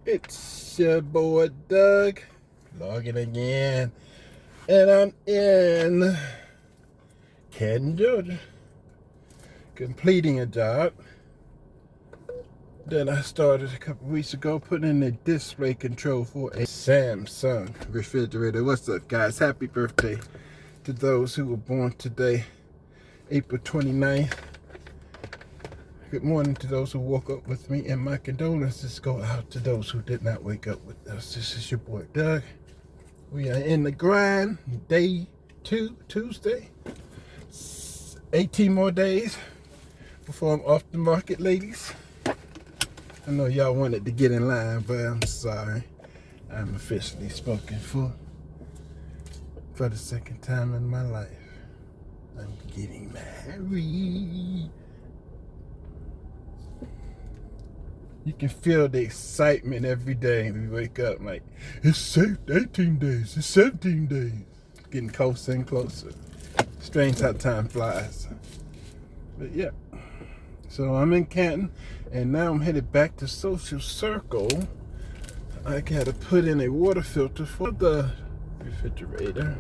It's your boy Doug, logging again, and I'm in Canton, Georgia, completing a job that I started a couple weeks ago, putting in a display control for a Samsung refrigerator. What's up, guys? Happy birthday to those who were born today, April 29th. Good morning to those who woke up with me, and my condolences go out to those who did not wake up with us. This is your boy Doug. We are in the grind, day 2, Tuesday. 18 more days before I'm off the market, ladies. I know y'all wanted to get in line, but I'm sorry. I'm officially spoken for the second time in my life. I'm getting married. You can feel the excitement every day. We wake up like, it's 18 days, it's 17 days. Getting closer and closer. Strange how time flies. But yeah. So I'm in Canton, and now I'm headed back to Social Circle. I gotta put in a water filter for the refrigerator,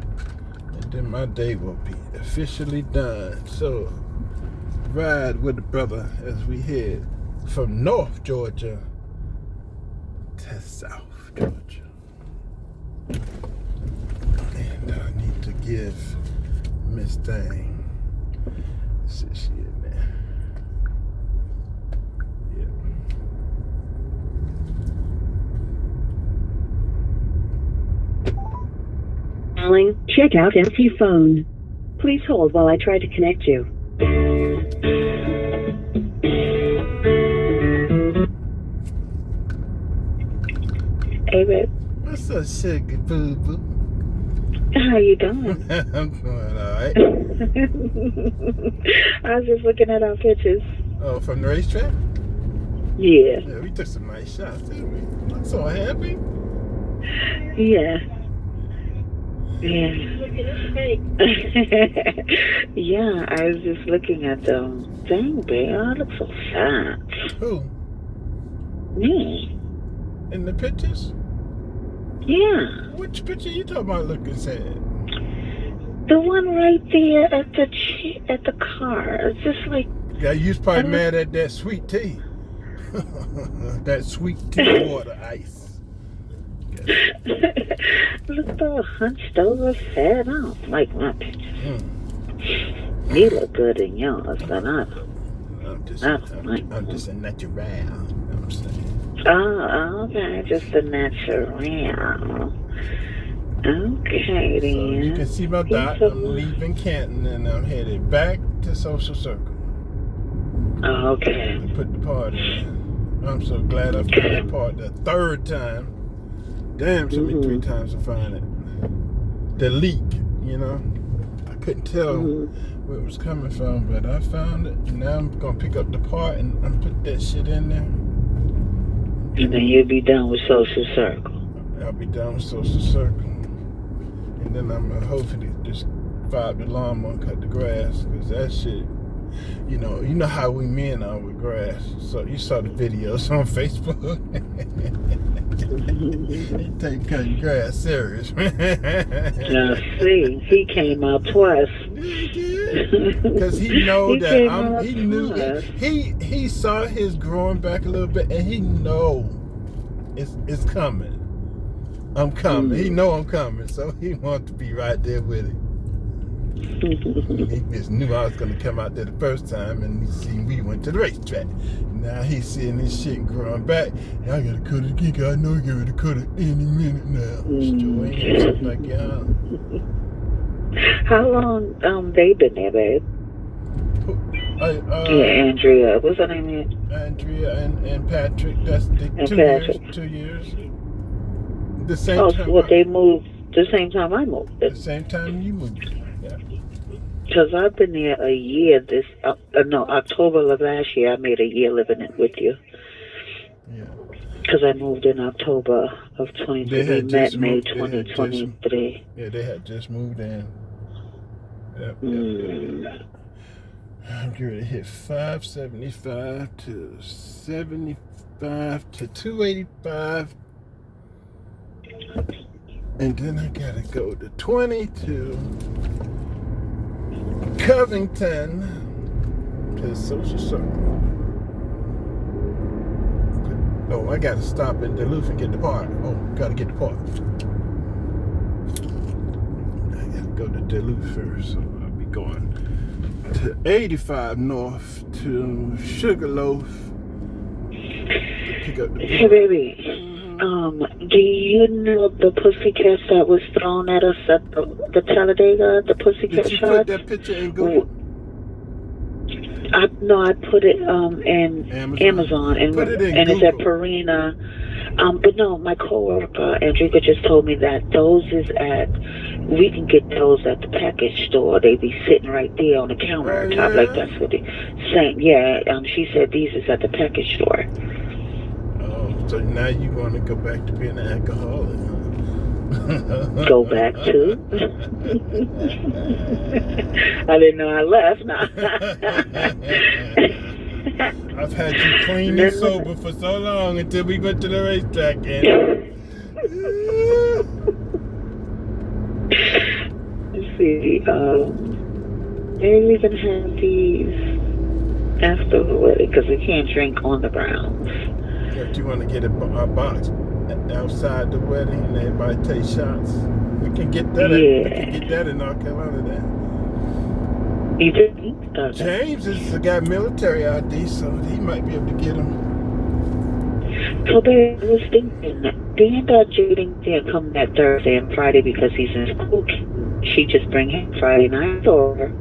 and then my day will be officially done. So ride with the brother as we head from North Georgia to South Georgia. And I need to give Miss Thing, see she in there. Calling, check out empty phone. Please hold while I try to connect you. Hey, babe. What's up, sugar boo boo? How you doing? I'm doing alright. I was just looking at our pictures. Oh, from the racetrack? Yeah. Yeah, we took some nice shots, didn't we? I'm so happy. Yeah. Yeah. Yeah, I was just looking at the thing, babe. Oh, it looks so fat. Who? Me. In the pictures? Yeah. Which picture you talking about looking sad? The one right there at the car. It's just like... Yeah, you was probably mad at that sweet tea. That sweet tea water ice. Look all hunched over, fat. I don't like my pictures. You look good in yours, but I don't. I'm just a natural. I'm saying. Oh, okay, just a natural. Okay, then. So you can see my dot. I'm leaving Canton and I'm headed back to Social Circle. Oh, okay. I put the part in. I'm so glad I found that part the third time. Damn, took me 3 times to find it. The leak, you know. I couldn't tell where it was coming from, but I found it. And now I'm gonna pick up the part and I'm put that shit in there. And then you'll be done with Social Circle. I'll be done with Social Circle. And then I'm gonna hopefully just fire up the lawnmower and cut the grass, because that shit, you know how we men are with grass. So you saw the videos on Facebook. They take cutting grass serious, man. Now see, he came out twice. Because he know that he knew he saw his growing back a little bit, and he know it's coming. I'm coming. He know I'm coming, so he wants to be right there with it. He just knew I was going to come out there the first time, and he seen we went to the racetrack. Now he's seeing this shit growing back. And I got to cut it again, because I know I got to cut it any minute now. Still ain't something like y'all. How long they been there, babe? Yeah, Andrea. What's her name? Andrea and Patrick. That's the 2 years. The same time. Well, they moved the same time I moved. The same time you moved. Yeah. Because I've been there a year. October of last year, I made a year living it with you. Yeah. Because I moved in October of 2023. We met May 2023. Yeah, they had just moved in. Yep. I'm going to hit 575 to 70. 185 to 285. And then I gotta go to 20 to Covington to Social Circle. Oh, I gotta stop in Duluth and get the part. Oh, gotta get the part. I gotta go to Duluth first, so I'll be going to 85 North to Sugarloaf to pick up the Hey, part. baby. Do you know the pussycat that was thrown at us at the Talladega, the pussycat Did you shot? put that picture in Google? No, I put it in Amazon and Put it in it's at Google. Purina. But no, my coworker Andrika just told me that those is we can get those at the package store. They be sitting right there on the countertop, yeah? like that's what they saying. Yeah, she said these is at the package store. Oh, so now you're going to go back to being an alcoholic, huh? Go back to? I didn't know I left. Now. I've had you clean and sober for so long until we went to the racetrack. See, maybe we can have these after the wedding because we can't drink on the grounds. If you want to get a box outside the wedding and everybody take shots, we can get that. We can get that in North Carolina. Then. You think? Okay. James has got military ID, so he might be able to get them. So babe, I was thinking, being that Jaden didn't come that Thursday and Friday because he's in school, can she just bring him Friday night or?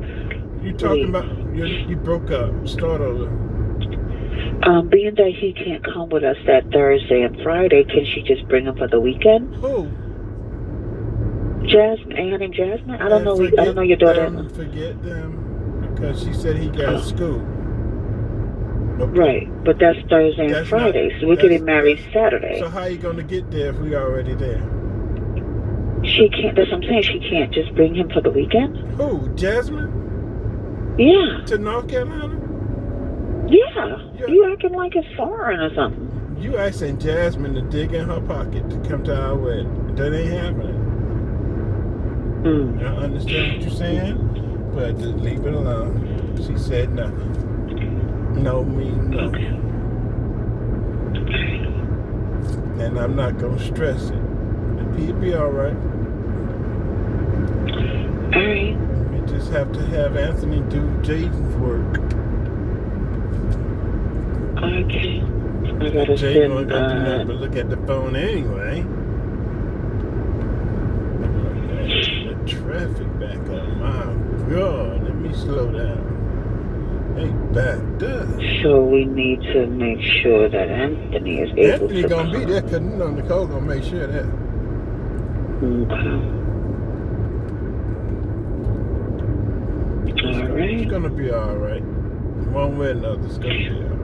You talking about you broke up? Start over. Being that he can't come with us that Thursday and Friday, can she just bring him for the weekend? Who? Jasmine, Ann and Jasmine. I don't know. I don't know your daughter. Forget them because she said he got school. Okay. Right, but that's Thursday and Friday, so we're getting married Saturday. So how are you gonna get there if we already there? She can't. That's what I'm saying. She can't just bring him for the weekend. Who? Jasmine? Yeah. To North Carolina? Yeah. You acting like it's foreign or something. You asking Jasmine to dig in her pocket to come to our wedding. That ain't happening. I understand what you're saying, but just leave it alone. She said nothing. No means no. Okay. And I'm not gonna stress it. It'll be all right. All right. We just have to have Anthony do Jaden's work. Okay. I gotta Jaden send. but look at the phone anyway. The traffic back up. My God, let me slow down. They backed up. So we need to make sure that Anthony is able Anthony to gonna come. be there because Nicole gonna make sure of that. Okay. All right. It's gonna be all right. One way or another, it's gonna be all right.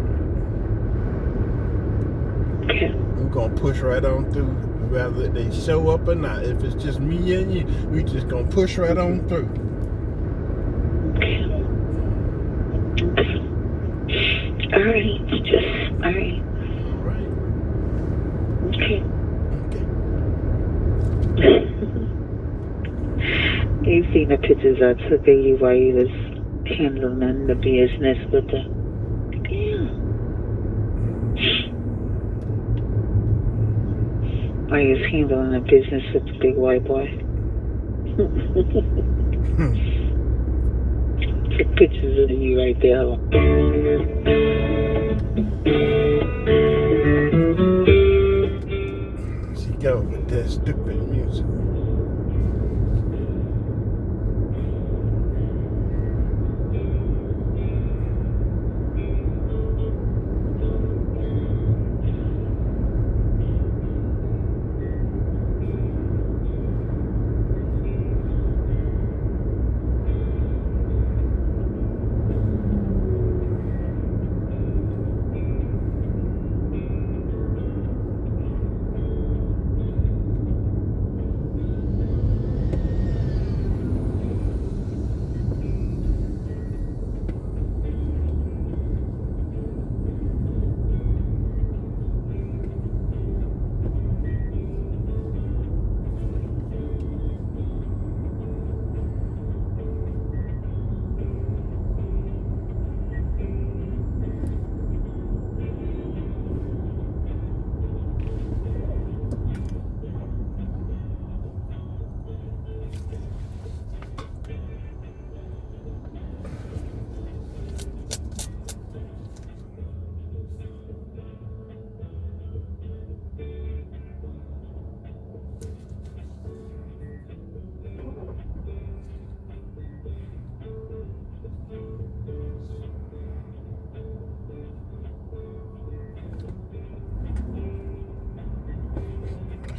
Okay. We're gonna push right on through, whether they show up or not. If it's just me and you, we just gonna push right on through. Okay. All right. All right. All right. Okay. Okay. You've seen the pictures I took of you while you was handling the business with the. Yeah. While you was handling the business with the big white boy. Took pictures of you right there. She go with that stupid music.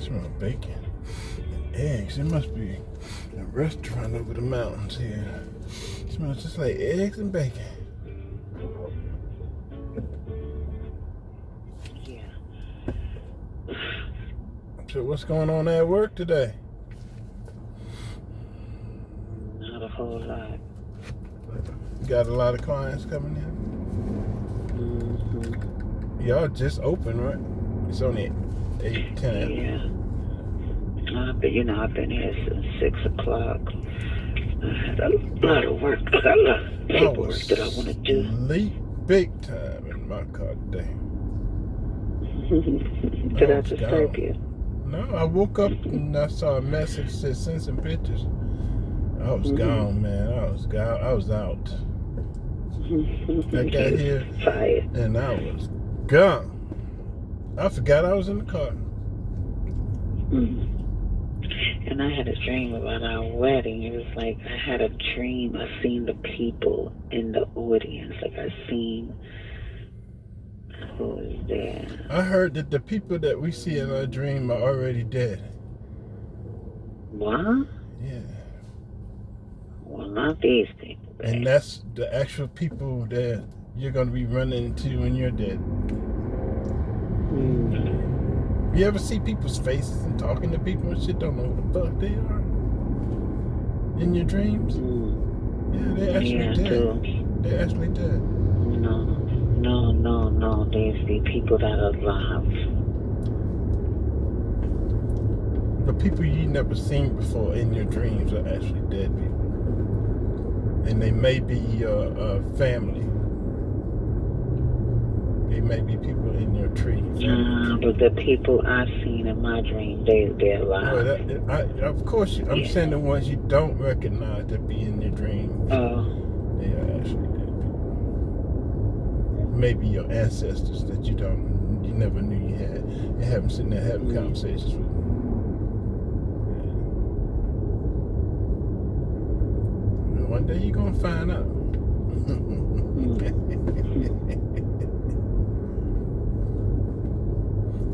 smell bacon and eggs. It must be a restaurant over the mountains here. It smells just like eggs and bacon. Yeah. So what's going on at work today? Not a whole lot. You got a lot of clients coming in? Mm-hmm. Y'all just open, right? It's only 8, 10. Yeah. I've been here since 6 o'clock. I had a lot of work. I got a lot of paperwork that I want to do. Late big time in my car today. Did I disturb you? No, I woke up and I saw a message that said send some pictures. I was gone, man. I was gone. I was out. I got here and I was gone. I forgot I was in the car. And I had a dream about our wedding. It was like I had a dream. I seen the people in the audience. Like I seen who was there. I heard that the people that we see in our dream are already dead. What? Yeah. Well, not these people. Babe. And that's the actual people that you're going to be running into when you're dead. You ever see people's faces and talking to people and shit, don't know who the fuck they are? In your dreams? Yeah, they're actually dead. They're actually dead. No. There's the people that are alive. The people you never seen before in your dreams are actually dead people. And they may be your family. They may be people in your tree. But the people I've seen in my dream, they're alive. Of course, I'm saying the ones you don't recognize that be in your dreams. They are actually dead people. Maybe your ancestors that you never knew you had. You haven't sitting there having conversations with them. One day you're gonna find out.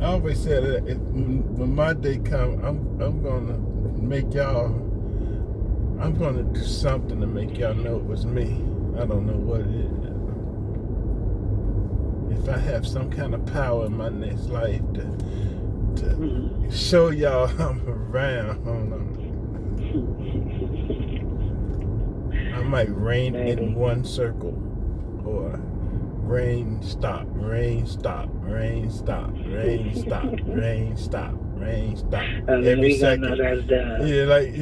I always said that when my day comes, I'm gonna make y'all. I'm gonna do something to make y'all know it was me. I don't know what it is. If I have some kind of power in my next life to show y'all I'm around, I might reign in one circle, or rain stop, rain stop, rain stop, rain stop, rain stop, rain stop. Every second. Yeah, like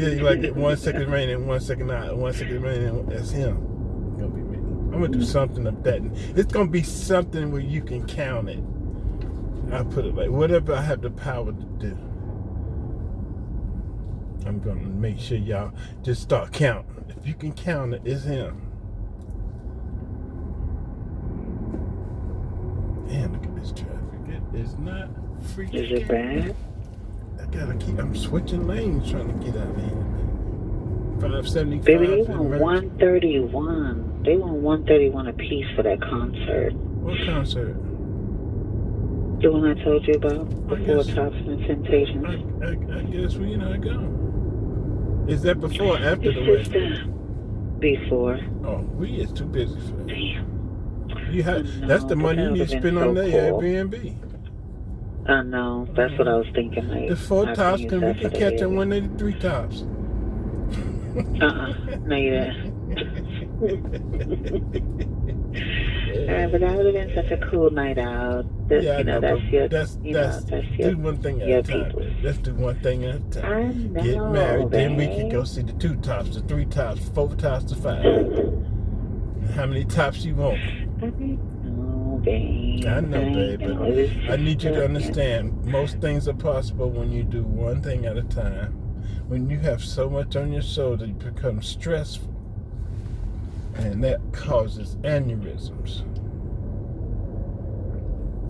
1 second rain and 1 second not, 1 second rain, and that's him. It's gonna be me. I'm gonna do something of that. It's gonna be something where you can count it. I put it like whatever I have the power to do. I'm gonna make sure y'all just start counting. If you can count it, it's him. Damn, look at this traffic. It is not freaking. Is it bad? I'm switching lanes trying to get out of here. 575. Baby, they want 131. They want 131 a piece for that concert. What concert? The one I told you about? Before Tops and Temptations. I guess we not go. Is that before or after the wedding? Before. Oh, we is too busy for that. Damn. That's the money you need to spend on the Airbnb. I know. That's what I was thinking. Like, the 4 tops, we can catch them when they the 3 tops. No, you didn't. But that would have been such a cool night out. That's do one thing at a time. Let's do one thing at a time. I know, get married, then we babe. can go see the 2 tops, the 3 tops, 4 tops, to 5. How many tops you want? Babe. I know, babe, but I need you to understand, most things are possible when you do one thing at a time. When you have so much on your shoulder, you become stressful. And that causes aneurysms.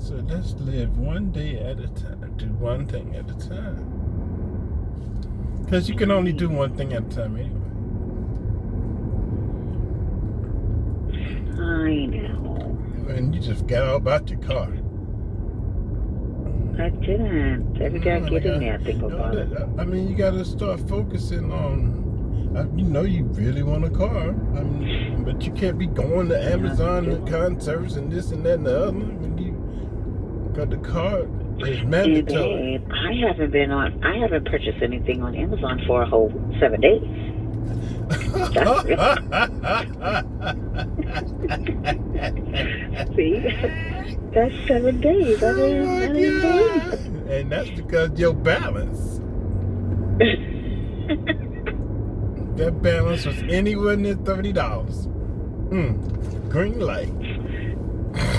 So let's live one day at a time. Do one thing at a time. Because you can only do one thing at a time anyway. I know. And you just got out about your car. I didn't. Every day I get in there, I think about it. I mean, you got to start focusing on, you really want a car. I mean, but you can't be going to Amazon and concerts and this and that and the other. When you got the car, it's mandatory. And I haven't purchased anything on Amazon for a whole 7 days. See, that's 7 days. I didn't do. And that's because your balance. That balance was anywhere near $30. Green light.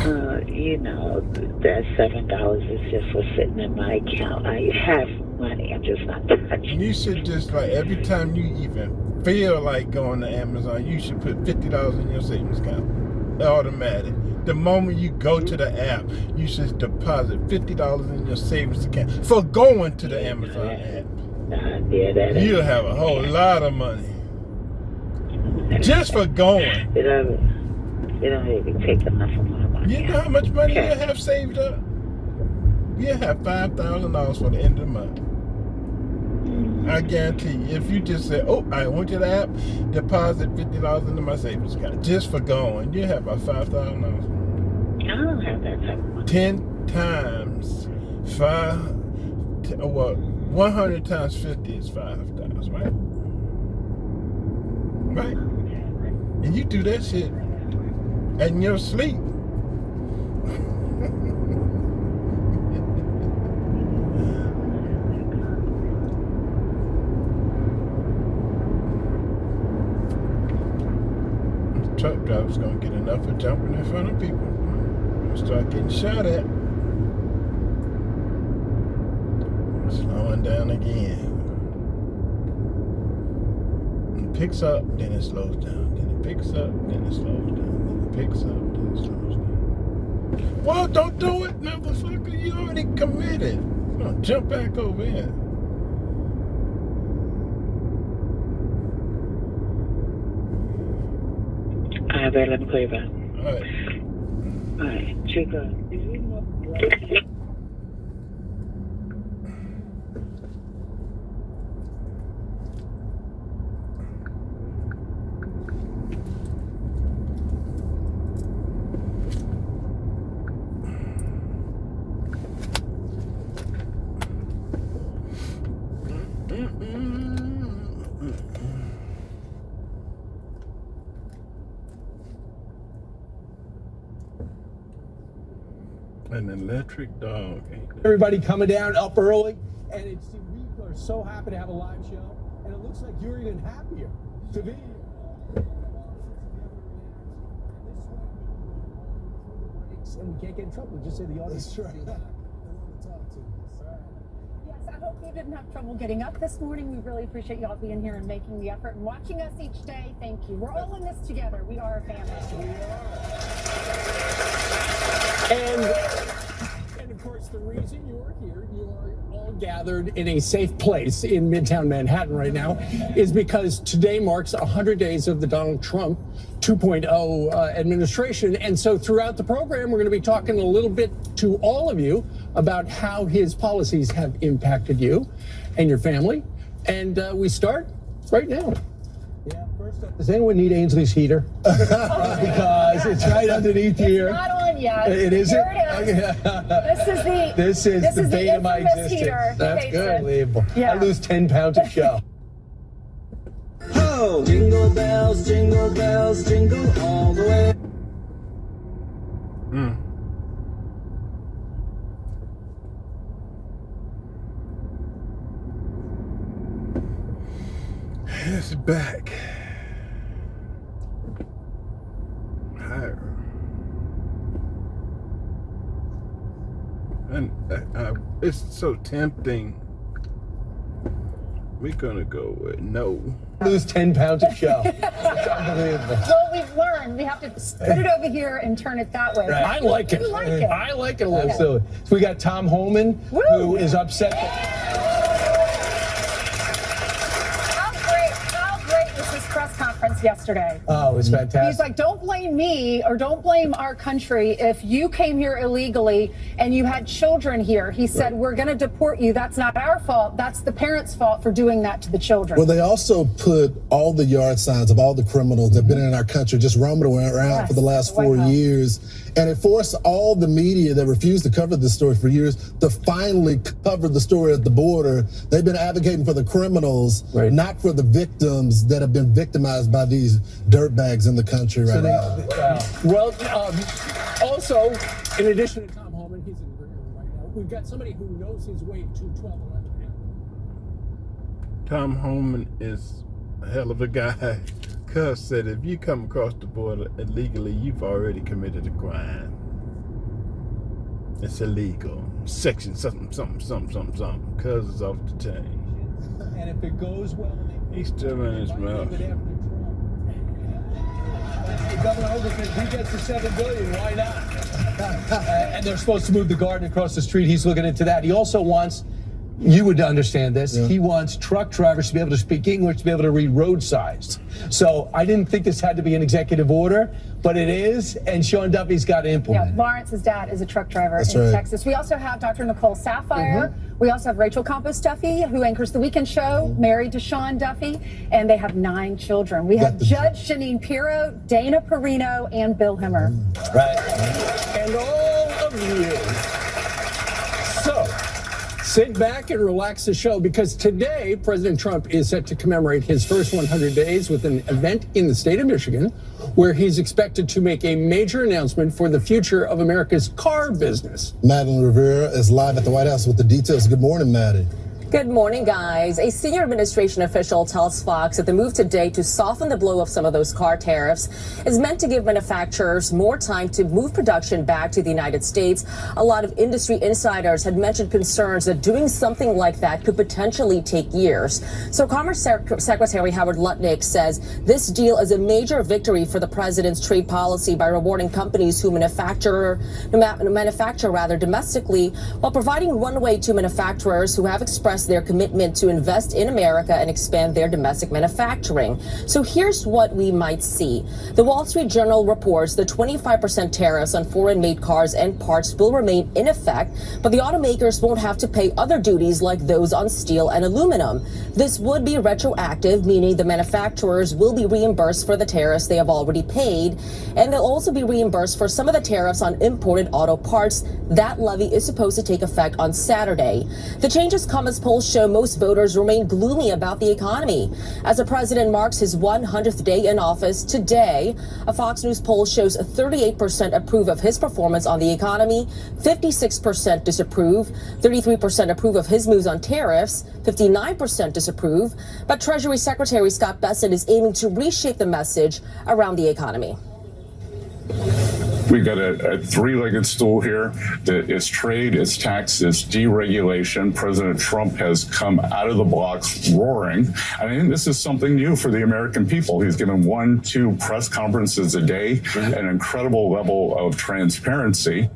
That $7 is just for sitting in my account. I have money. I'm just not touching. You should just every time you even feel like going to Amazon, you should put $50 in your savings account. Automatic. The moment you go to the app, you should deposit $50 in your savings account for going to the Amazon app. You'll have a whole lot of money. Just for going. It don't even take enough of my money. You know how much money you have saved up? You have $5,000 for the end of the month. I guarantee you, if you just say, I went to the app, deposit $50 into my savings account, just for going, you have about $5,000. I don't have that type of money. 10 times 100 times 50 is 5,000, right? Right? And you do that shit in your sleep. Truck driver's gonna get enough for jumping in front of people. Start getting shot at. Slowing down again. It picks up, then it slows down. Then it picks up, then it slows down. Then it picks up, then it slows down. Well, don't do it, motherfucker. You already committed. No, jump back over in. I better let me call you back. All right, Chica. An electric dog. Everybody coming down up early, and we are so happy to have a live show, and it looks like you're even happier to be here. And we can't get in trouble. Just say the audience. That's right. Yes, I hope you didn't have trouble getting up this morning. We really appreciate y'all being here and making the effort and watching us each day. Thank you. We're all in this together. We are a family. And of course, the reason you're here, you are all gathered in a safe place in Midtown Manhattan right now, is because today marks 100 days of the Donald Trump 2.0 administration. And so throughout the program, we're going to be talking a little bit to all of you about how his policies have impacted you and your family. And we start right now. Yeah, first up, does anyone need Ainsley's heater? Because it's right underneath here. It's not on yet. It isn't? Here it is. This is the bane of my existence. Heater. That's good. Unbelievable. Yeah. I lose 10 pounds of show. Oh, jingle bells, jingle all the way. It's back. Higher. And it's so tempting. We're gonna go with no. Lose 10 pounds of show. It's unbelievable. Well, we've learned we have to put it over here and turn it that way. Right. I like it. You like it. I like it a little. Absolutely. So we got Tom Holman, who is upset. How great was this press conference? comments yesterday. Oh, it's fantastic. He's like, don't blame me or don't blame our country if you came here illegally and you had children here. He said, we're going to deport you. That's not our fault. That's the parents' fault for doing that to the children. Well, they also put all the yard signs of all the criminals that have been in our country just roaming around for the last 4 years. And it forced all the media that refused to cover this story for years to finally cover the story at the border. They've been advocating for the criminals, not for the victims that have been victimized by these dirtbags in the country right now. Also, in addition to Tom Homan, he's in the green room right now. We've got somebody who knows his way to 1211. Tom Homan is a hell of a guy. Cuz said if you come across the border illegally, you've already committed a crime. It's illegal. Section something. Cuz is off the chain. And if it goes well, he's still running his mouth. Governor Hogan said he gets the $7 billion. Why not? And they're supposed to move the garden across the street. He's looking into that. He also wants, you would understand this, he wants truck drivers to be able to speak English, to be able to read road signs. So I didn't think this had to be an executive order, but it is, and Sean Duffy's got to implement it. Yeah, Lawrence's dad is a truck driver in Texas. We also have Dr. Nicole Sapphire. We also have Rachel Campos Duffy, who anchors The Weekend Show, married to Sean Duffy, and they have 9 children. We have Judge Janine Pirro, Dana Perino, and Bill Hemmer. Right. And all of you. So, sit back and relax the show, because today President Trump is set to commemorate his first 100 days with an event in the state of Michigan where he's expected to make a major announcement for the future of America's car business. Madeline Rivera is live at the White House with the details. Good morning, Maddie. Good morning, guys. A senior administration official tells Fox that the move today to soften the blow of some of those car tariffs is meant to give manufacturers more time to move production back to the United States. A lot of industry insiders had mentioned concerns that doing something like that could potentially take years. So Commerce Secretary Howard Lutnick says this deal is a major victory for the president's trade policy by rewarding companies who manufacture domestically, while providing runway to manufacturers who have expressed their commitment to invest in America and expand their domestic manufacturing. So here's what we might see. The Wall Street Journal reports the 25% tariffs on foreign-made cars and parts will remain in effect, but the automakers won't have to pay other duties like those on steel and aluminum. This would be retroactive, meaning the manufacturers will be reimbursed for the tariffs they have already paid, and they'll also be reimbursed for some of the tariffs on imported auto parts. That levy is supposed to take effect on Saturday. The changes come as polls show most voters remain gloomy about the economy. As the president marks his 100th day in office today, a Fox News poll shows 38% approve of his performance on the economy, 56% disapprove, 33% approve of his moves on tariffs, 59% disapprove. But Treasury Secretary Scott Bessent is aiming to reshape the message around the economy. We've got a three-legged stool here that is trade, it's tax, it's deregulation. President Trump has come out of the blocks roaring. I mean, this is something new for the American people. He's given 1-2 press conferences a day, an incredible level of transparency.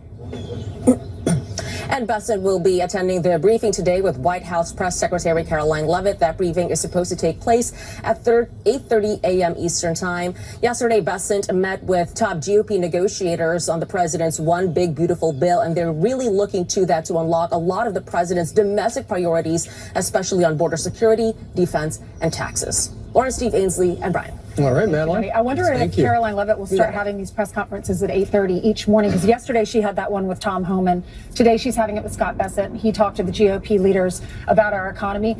And Bessent will be attending the briefing today with White House Press Secretary Caroline Leavitt. That briefing is supposed to take place at 8:30 a.m. Eastern Time. Yesterday, Bessent met with top GOP negotiators on the president's One Big Beautiful Bill, and they're really looking to that to unlock a lot of the president's domestic priorities, especially on border security, defense, and taxes. Lauren, Steve, Ainsley, and Brian. All right, Madeline. I wonder if Caroline Leavitt will start having these press conferences at 8:30 each morning, because yesterday she had that one with Tom Homan. Today she's having it with Scott Bessent. He talked to the GOP leaders about our economy.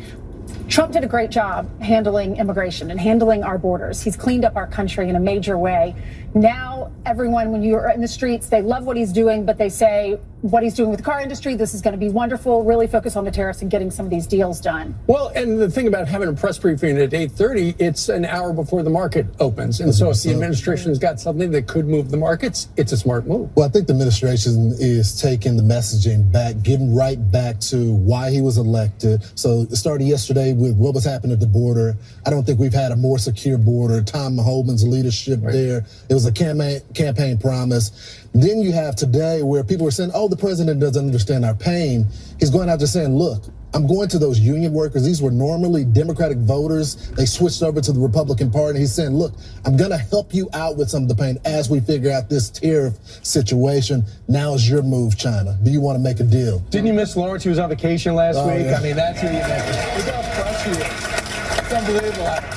Trump did a great job handling immigration and handling our borders. He's cleaned up our country in a major way. Now, everyone, when you're in the streets, they love what he's doing, but they say what he's doing with the car industry, this is going to be wonderful. Really focus on the tariffs and getting some of these deals done. Well, and the thing about having a press briefing at 8:30, it's an hour before the market opens. And so if the administration's got something that could move the markets, it's a smart move. Well, I think the administration is taking the messaging back, getting right back to why he was elected. So it started yesterday with what was happening at the border. I don't think we've had a more secure border. Tom Homan's leadership there. It was a campaign promise. Then you have today where people are saying, oh, the president doesn't understand our pain. He's going out there saying, look, I'm going to those union workers. These were normally Democratic voters. They switched over to the Republican Party. He's saying, look, I'm going to help you out with some of the pain as we figure out this tariff situation. Now is your move, China. Do you want to make a deal? Didn't you miss Lawrence? He was on vacation last week. Yeah. I mean, that's who you mentioned. Look how fresh he is. It's unbelievable.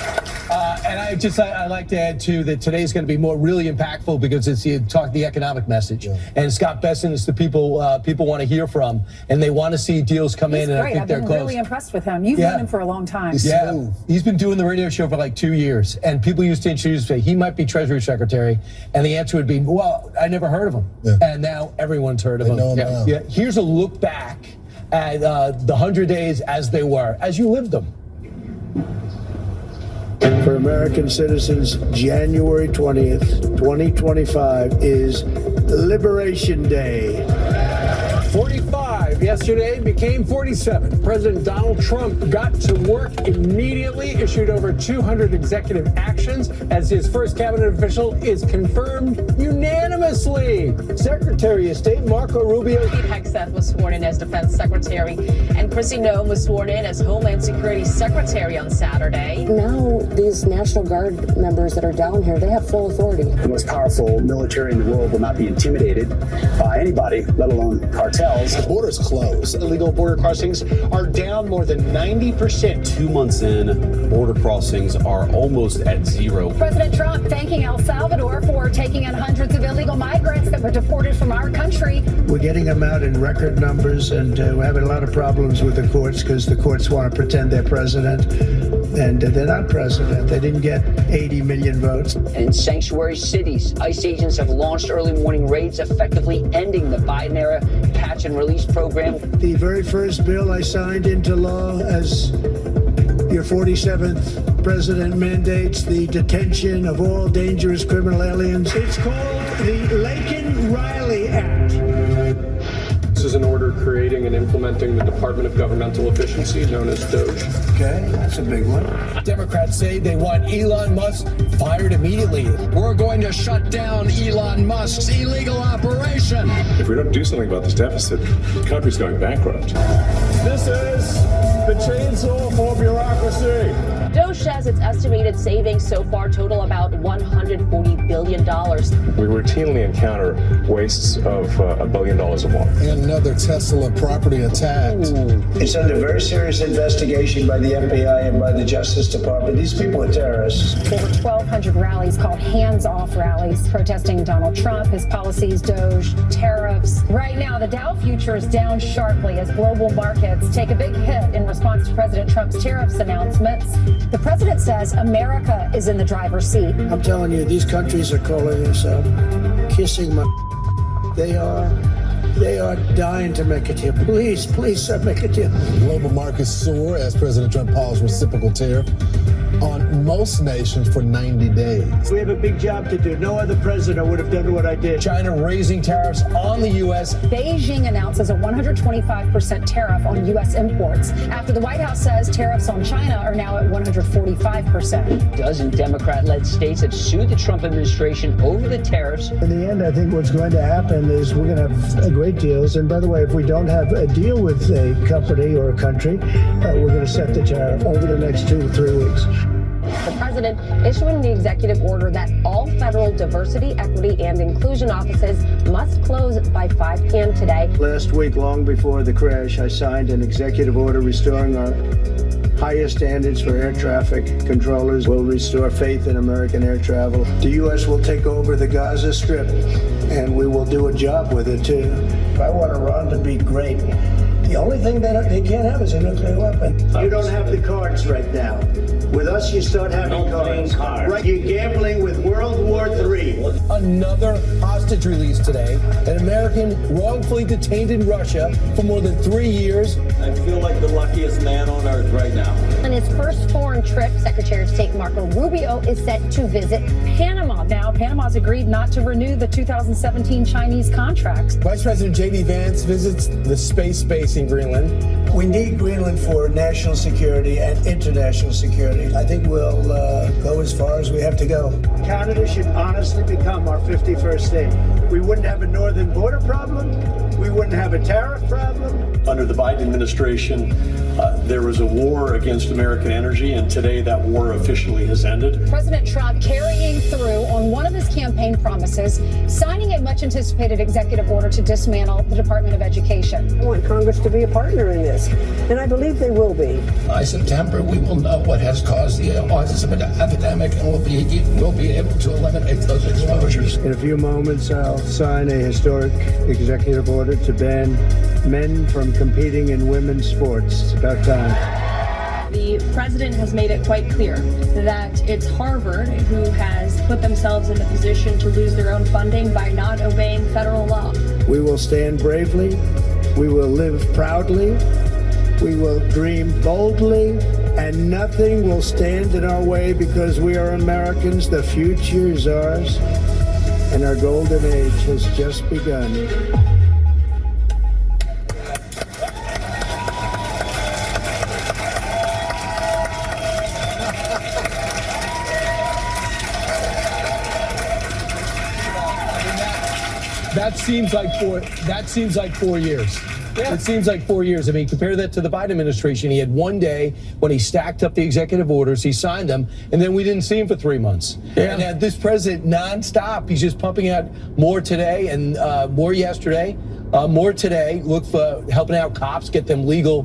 And I like to add, too, that today's going to be really impactful because it's the economic message. Yeah. And Scott Bessent is the people want to hear from, and they want to see deals come in. And great. I think they're I've been close. really impressed with him. You've known him for a long time. He's been doing the radio show for like 2 years, and people used to introduce me. He might be Treasury Secretary, and the answer would be, well, I never heard of him. Yeah. And now everyone's heard of him. Know him now. Yeah. Here's a look back at the 100 days as they were, as you lived them. For American citizens, January 20th, 2025 is Liberation Day. 45 yesterday became 47. President Donald Trump got to work immediately, issued over 200 executive actions as his first cabinet official is confirmed unanimously. Secretary of State Marco Rubio. Pete Hegseth was sworn in as Defense Secretary, and Chrissy Noem was sworn in as Homeland Security Secretary on Saturday. Now, these National Guard members that are down here, they have full authority. The most powerful military in the world will not be intimidated by anybody, let alone cartels. The border's closed. Illegal border crossings are down more than 90%. 2 months in, border crossings are almost at zero. President Trump thanking El Salvador for taking in hundreds of illegal migrants that were deported from our country. We're getting them out in record numbers, and we're having a lot of problems with the courts because the courts want to pretend they're president, and they're not president. They didn't get 80 million votes. In sanctuary cities, ICE agents have launched early morning raids, effectively ending the Biden-era catch and release program. The very first bill I signed into law as your 47th president mandates the detention of all dangerous criminal aliens. It's called the Laken-Riley Act. This is an order creating and implementing the Department of Governmental Efficiency, known as DOGE. Okay, that's a big one. Democrats say they want Elon Musk fired immediately. We're going to shut down Elon Musk's illegal operation. If we don't do something about this deficit, the country's going bankrupt. This is the chainsaw for bureaucracy. DOGE says its estimated savings so far total about $140 billion. We routinely encounter wastes of $1 billion or more. And another Tesla property attacked. It's under very serious investigation by the FBI and by the Justice Department. These people are terrorists. There were 1,200 rallies called hands-off rallies protesting Donald Trump, his policies, DOGE, tariffs. Right now, the Dow future is down sharply as global markets take a big hit in response to President Trump's tariffs announcements. The president says America is in the driver's seat. I'm telling you, these countries are calling themselves kissing my. They are dying to make a deal. Please, sir, make a deal. Global markets soar as President Trump paused reciprocal tariff on most nations for 90 days. We have a big job to do. No other president would have done what I did. China raising tariffs on the U.S. Beijing announces a 125% tariff on U.S. imports after the White House says tariffs on China are now at 145%. A dozen Democrat-led states have sued the Trump administration over the tariffs. In the end, I think what's going to happen is we're going to have great deals. And by the way, if we don't have a deal with a company or a country, we're going to set the tariff over the next 2 to 3 weeks. The president issuing the executive order that all federal diversity, equity, and inclusion offices must close by 5 p.m. today. Last week, long before the crash, I signed an executive order restoring our highest standards for air traffic controllers. Will restore faith in American air travel. The U.S. will take over the Gaza Strip, and we will do a job with it, too. I want Iran to be great. The only thing that they can't have is a nuclear weapon. You don't have the cards right now. With us, you start having cards. Right, you're gambling with World War III. Another hostage release today. An American wrongfully detained in Russia for more than 3 years. I feel like the luckiest man on earth right now. On his first foreign trip, Secretary of State Marco Rubio is set to visit Panama. Now, Panama's agreed not to renew the 2017 Chinese contracts. Vice President J.D. Vance visits the space base in Greenland. We need Greenland for national security and international security. I think we'll go as far as we have to go. Canada should honestly become our 51st state. we wouldn't have a northern border problem. We wouldn't have a tariff problem. Under the Biden administration, there was a war against American energy, and today that war officially has ended. President Trump carrying through on one of his campaign promises, signing a much anticipated executive order to dismantle the Department of Education. I want Congress to be a partner in this, and I believe they will be. By September, we will know what has caused the autism epidemic, and we'll be able to eliminate those exposures. In a few moments, I'll sign a historic executive order to ban men from competing in women's sports. It's about time. The president has made it quite clear that it's Harvard who has put themselves in the position to lose their own funding by not obeying federal law. We will stand bravely. We will live proudly. We will dream boldly. And nothing will stand in our way because we are Americans. The future is ours. And our golden age has just begun. That seems like 4 years. Yeah. It seems like 4 years. I mean, compare that to the Biden administration. He had one day when he stacked up the executive orders, he signed them, and then we didn't see him for 3 months. Yeah. And this president nonstop, he's just pumping out more today and more yesterday. More today. Look for helping out cops, get them legal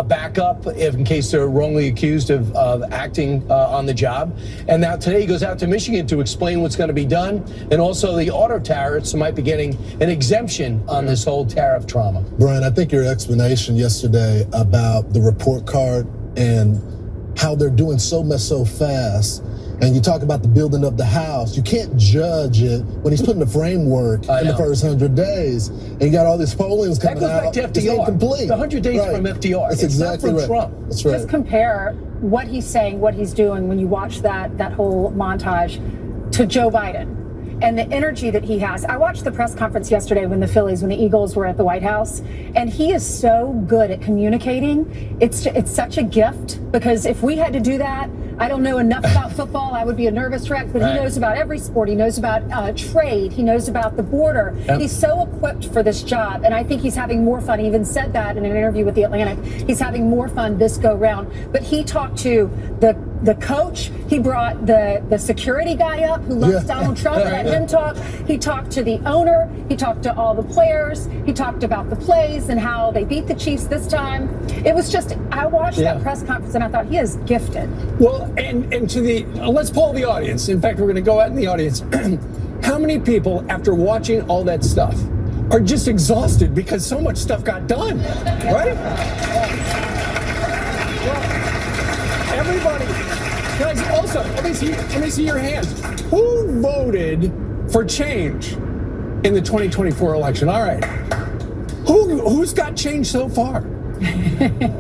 backup in case they're wrongly accused of acting on the job. And now today he goes out to Michigan to explain what's going to be done, and also the auto tariffs might be getting an exemption on this whole tariff trauma. Brian, I think your explanation yesterday about the report card and how they're doing so much so fast. And you talk about the building of the house. You can't judge it when he's putting the framework in the first 100 days. And you got all these pollings coming out. That goes back to FDR. Incomplete. The 100 days from FDR. That's exactly not from right. Trump. That's right. Just compare what he's saying, what he's doing when you watch that whole montage to Joe Biden and the energy that he has. I watched the press conference yesterday when the Eagles were at the White House, and he is so good at communicating. It's such a gift, because if we had to do that, I don't know enough about football. I would be a nervous wreck, but he knows about every sport. He knows about trade. He knows about the border. Yep. He's so equipped for this job, and I think he's having more fun. He even said that in an interview with The Atlantic. He's having more fun this go round. But he talked to the coach. He brought the security guy up who loves Donald Trump. Let him talk. He talked to the owner. He talked to all the players. He talked about the plays and how they beat the Chiefs this time. It was just, I watched that press conference and I thought, he is gifted. Well, and to the, let's poll the audience. In fact, we're going to go out in the audience. How many people, after watching all that stuff, are just exhausted because so much stuff got done, right? Well, everybody, guys, also, let me see your hands. Who voted for change in the 2024 election? All right. Who's got change so far?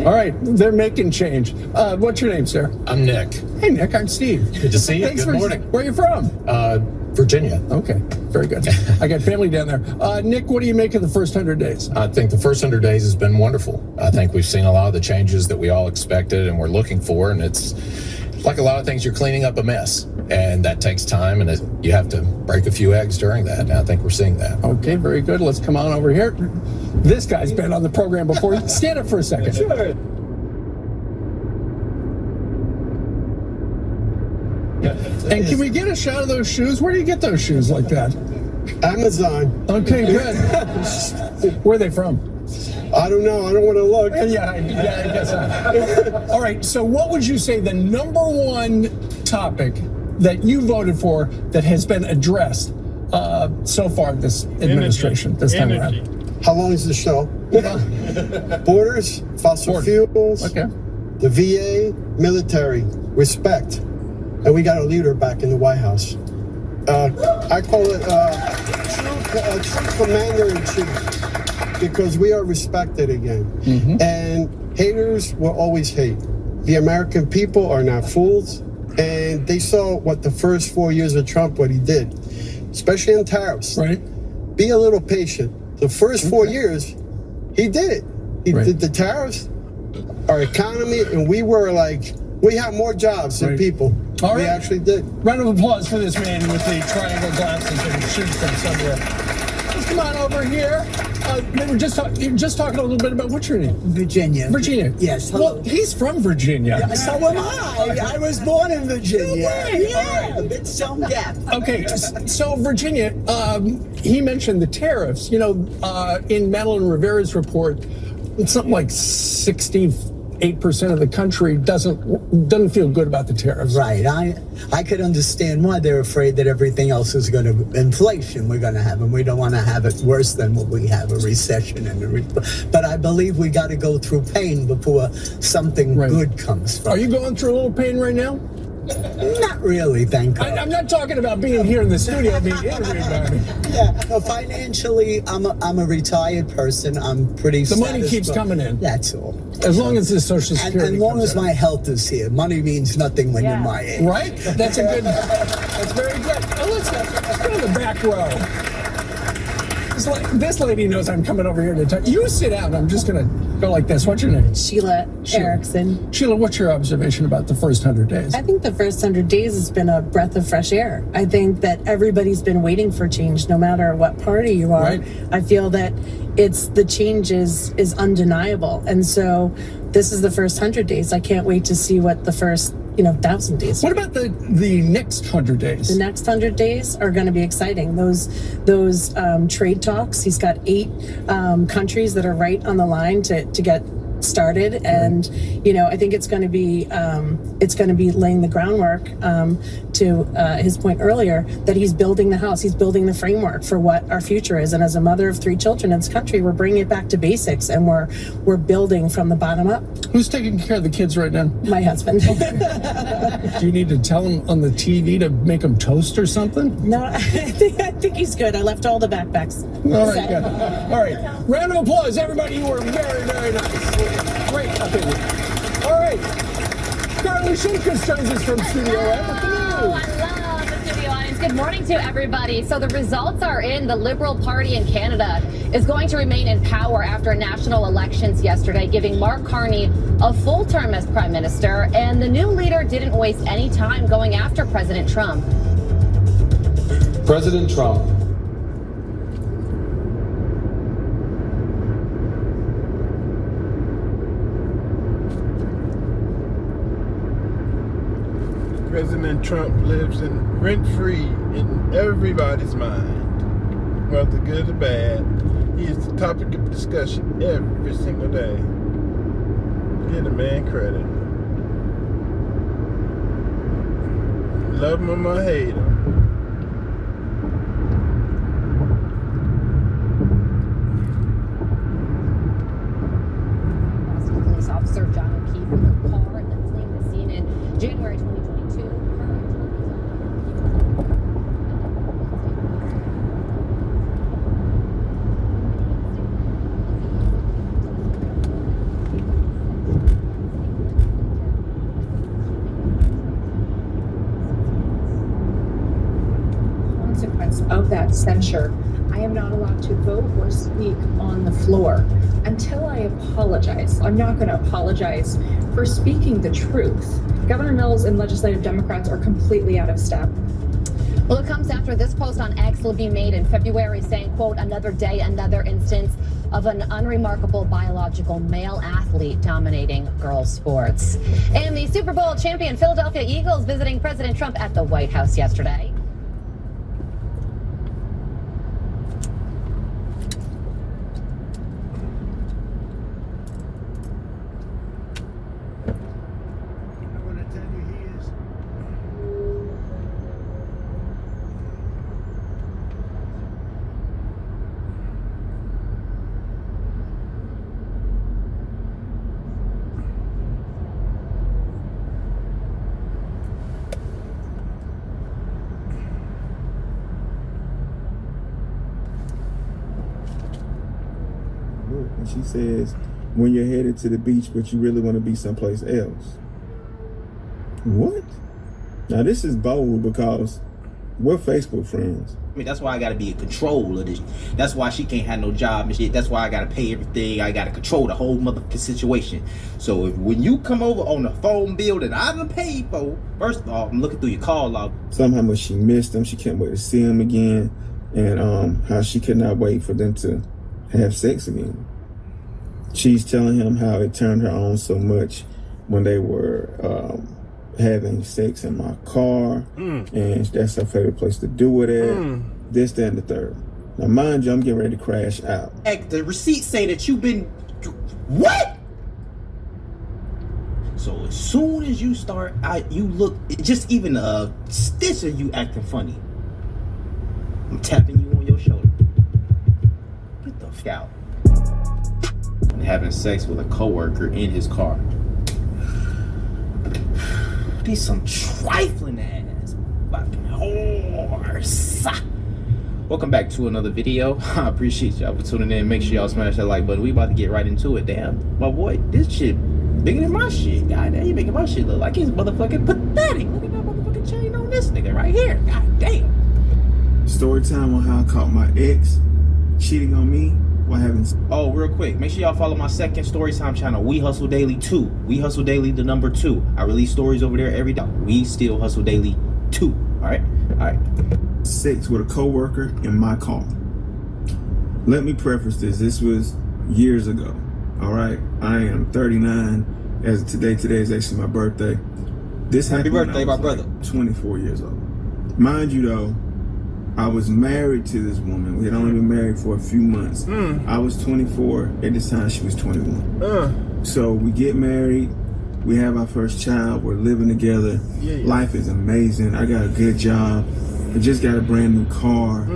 All right, they're making change. What's your name, sir? I'm Nick. Hey, Nick, I'm Steve. Good to see you. Good morning. Where are you from? Virginia. Okay, very good. I got family down there. Nick, what do you make of the first 100 days? I think the first 100 days has been wonderful. I think we've seen a lot of the changes that we all expected and we're looking for, and it's like a lot of things, you're cleaning up a mess, and that takes time, and you have to break a few eggs during that, and I think we're seeing that. Okay, very good. Let's come on over here. This guy's been on the program before. Stand up for a second. Sure. And can we get a shot of those shoes? Where do you get those shoes like that? Amazon. Okay, good. Where are they from? I don't know. I don't want to look. Yeah, I guess so. All right, so what would you say the number one topic that you voted for that has been addressed so far this administration, this time around? How long is the show? Borders, fossil fuels, the VA, military, respect. And we got a leader back in the White House. I call it true commander-in-chief, because we are respected again. Mm-hmm. And haters will always hate. The American people are not fools, and they saw what the first 4 years of Trump, what he did, especially in tariffs. Right. Be a little patient. The first 4 years, he did it. He did the tariffs, our economy, and we were like, we have more jobs than people. All right. We actually did. Round of applause for this man with the triangle glasses and shoes from somewhere. come on over here. We were just talking a little bit about what's your name? Virginia. Virginia. Yes. Hello. Well, he's from Virginia. Yeah, so am I. I was born in Virginia. Yeah. A bit some gap. Okay, so Virginia, he mentioned the tariffs. You know, in Madeline Rivera's report, it's something like 68% of the country doesn't feel good about the tariffs. Right. I could understand why they're afraid that everything else is going to inflation we're going to have, and we don't want to have it worse than what we have, a recession but I believe we got to go through pain before something good comes from. Are you going through a little pain right now? Not really, thank God. I'm not talking about being here in the studio being interviewed by me. Yeah, no, financially, I'm a retired person. I'm pretty. The money keeps coming in. That's all. As long as the Social Security. And as long as my health is here, money means nothing when you're my age. Right? That's a good. That's very good. Oh, let's go to the back row. This lady knows I'm coming over here to talk. You sit down. I'm just going to go like this. What's your name? Sheila Erickson. Sheila, what's your observation about the first 100 days? I think the first 100 days has been a breath of fresh air. I think that everybody's been waiting for change, no matter what party you are. Right. I feel that the change is undeniable. And so this is the first 100 days. I can't wait to see what the first 1,000 days. What about the next 100 days? The next 100 days are going to be exciting. Those trade talks. He's got 8 countries that are right on the line to get started, and I think it's going to be laying the groundwork to his point earlier that he's building the house, he's building the framework for what our future is. And as a mother of 3 children in this country, we're bringing it back to basics, and we're building from the bottom up. Who's taking care of the kids right now? My husband. Do you need to tell him on the TV to make him toast or something? No, I think he's good. I left all the backpacks. All right, good. All right, round of applause, everybody. You were very, very nice. Great opinion. All right, Carly Shimkus joins us from Studio M with the news. I love the studio audience. Good morning to everybody. So the results are in. The Liberal Party in Canada is going to remain in power after national elections yesterday, giving Mark Carney a full term as Prime Minister. And the new leader didn't waste any time going after President Trump. President Trump. President Trump lives rent-free in everybody's mind, whether good or bad. He is the topic of discussion every single day. Give the man credit. Love him or hate him. Police officer John O'Keefe with a car that fleeing the scene in January 2022. Consequence of that censure, I am not allowed to vote or speak on the floor until I apologize. I'm not going to apologize for speaking the truth. Governor Mills and legislative Democrats are completely out of step. Well, it comes after this post on X will be made in February saying, quote, another day, another instance of an unremarkable biological male athlete dominating girls' sports. And the Super Bowl champion Philadelphia Eagles visiting President Trump at the White House yesterday. And she says, when you're headed to the beach, but you really want to be someplace else. What? Now this is bold because we're Facebook friends. I mean, that's why I gotta be in control of this. That's why she can't have no job and shit. That's why I gotta pay everything. I gotta control the whole motherfucking situation. So when you come over on the phone bill that I done paid for, first of all, I'm looking through your call log. Somehow much she missed him. She can't wait to see him again. and how she could not wait for them to have sex again. She's telling him how it turned her on so much when they were having sex in my car, and that's her favorite place to do it at. This, that, and the third. Now, mind you, I'm getting ready to crash out. The receipts say that you've been... What? So as soon as you start, you look, just even a stitch of you acting funny, I'm tapping you on your shoulder. Get the fuck out. And having sex with a coworker in his car. These some trifling ass fucking horse. Welcome back to another video. I appreciate y'all for tuning in. Make sure y'all smash that like button. We about to get right into it. Damn, my boy, this shit bigger than my shit. God damn, you making my shit look like he's motherfucking pathetic. Look at that motherfucking chain on this nigga right here. God damn. Story time on how I caught my ex cheating on me while having... Oh, real quick, make sure y'all follow my second story time channel, We Hustle Daily 2. We Hustle Daily, the number 2. I release stories over there every day. We Still Hustle Daily 2. All right. Sex with a coworker in my car. Let me preface this. This was years ago. All right. I am 39 as of today. Today is actually my birthday. This Happy birthday, my brother. 24 years old. Mind you, though, I was married to this woman. We had only been married for a few months. I was 24 at this time. She was 21. So we get married. We have our first child. We're living together. Life is amazing. I got a good job. I just got a brand new car.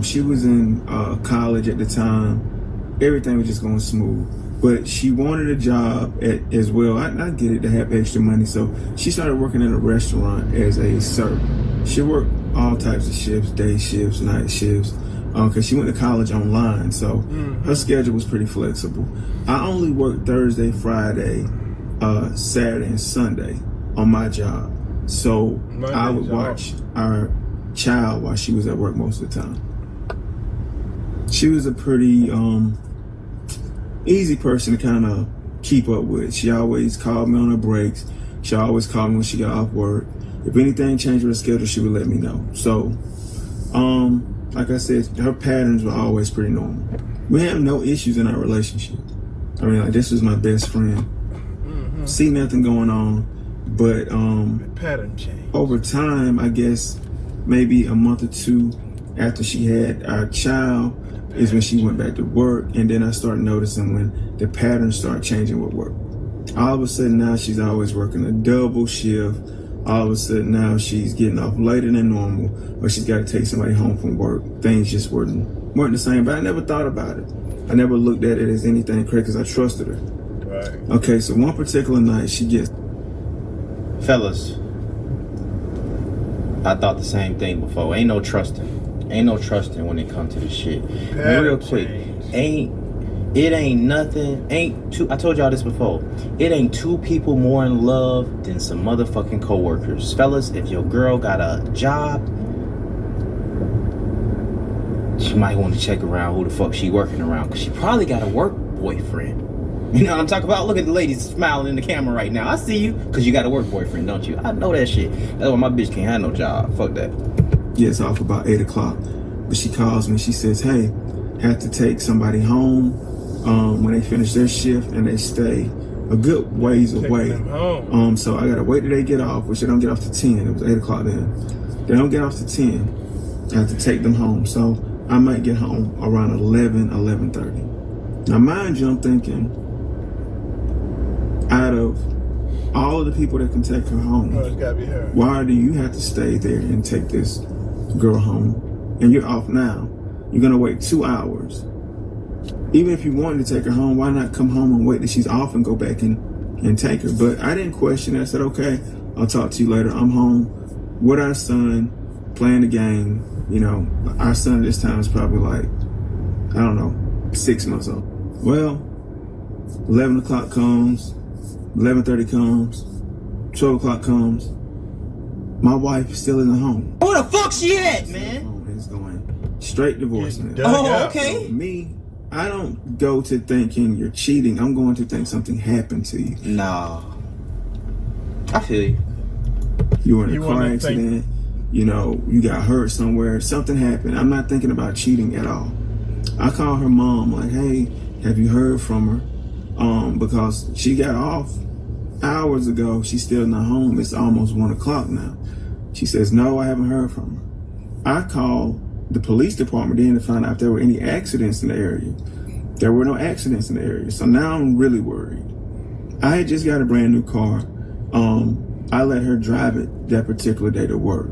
She was in college at the time. Everything was just going smooth. But she wanted a job as well. I get it, to have extra money. So she started working in a restaurant as a server. She worked all types of shifts, day shifts, night shifts, because she went to college online. So her schedule was pretty flexible. I only worked Thursday, Friday, Saturday, and Sunday on my job. So I would watch our child while she was at work most of the time. She was a pretty easy person to kind of keep up with. She always called me on her breaks. She always called me when she got off work. If anything changed with her schedule, she would let me know. So, like I said, her patterns were always pretty normal. We have no issues in our relationship. I mean, like, this was my best friend. See nothing going on, but pattern change. Over time, I guess maybe a month or two after she had our child is when she went back to work, and then I started noticing when the patterns started changing with work. All of a sudden now she's always working a double shift. All of a sudden now she's getting off later than normal, or she's got to take somebody home from work. Things just weren't the same, but I never thought about it. I never looked at it as anything crazy because I trusted her. Right. Okay, so one particular night she gets... Fellas, I thought the same thing before. Ain't no trusting when it comes to this shit. And real quick, it ain't nothing, I told y'all this before, it ain't two people more in love than some motherfucking coworkers. Fellas, if your girl got a job, she might want to check around who the fuck she working around, because she probably got a work boyfriend. You know what I'm talking about? Look at the ladies smiling in the camera right now. I see you, because you got a work boyfriend, don't you? I know that shit. That's why my bitch can't have no job. Fuck that. Gets off about 8 o'clock, but she calls me. She says, hey, have to take somebody home when they finish their shift, and they stay a good ways away. So I gotta wait till they get off, which they don't get off to 10. It was 8 o'clock then. They don't get off to 10. I have to take them home. So I might get home around 11:30. Now mind you, I'm thinking, out of all of the people that can take her home, it's gotta be her. Why do you have to stay there and take this girl home? And you're off now. You're gonna wait 2 hours. Even if you wanted to take her home, why not come home and wait till she's off and go back and take her? But I didn't question it. I said, okay, I'll talk to you later. I'm home with our son, playing the game. You know, our son this time is probably like, I don't know, 6 months old. Well, 11 o'clock comes, 11:30 comes, 12 o'clock comes. My wife is still in the home. Where the fuck she at, man? It's going straight to voicemail. Oh, okay. So me, I don't go to thinking you're cheating. I'm going to think something happened to you. Nah. I feel you. You were in a car accident. you know, you got hurt somewhere, something happened. I'm not thinking about cheating at all. I call her mom, like, hey, have you heard from her? Because she got off hours ago. She's still not home. It's almost 1 o'clock now. She says, no, I haven't heard from her. I called the police department then to find out if there were any accidents in the area. There were no accidents in the area. So now I'm really worried. I had just got a brand new car. I let her drive it that particular day to work.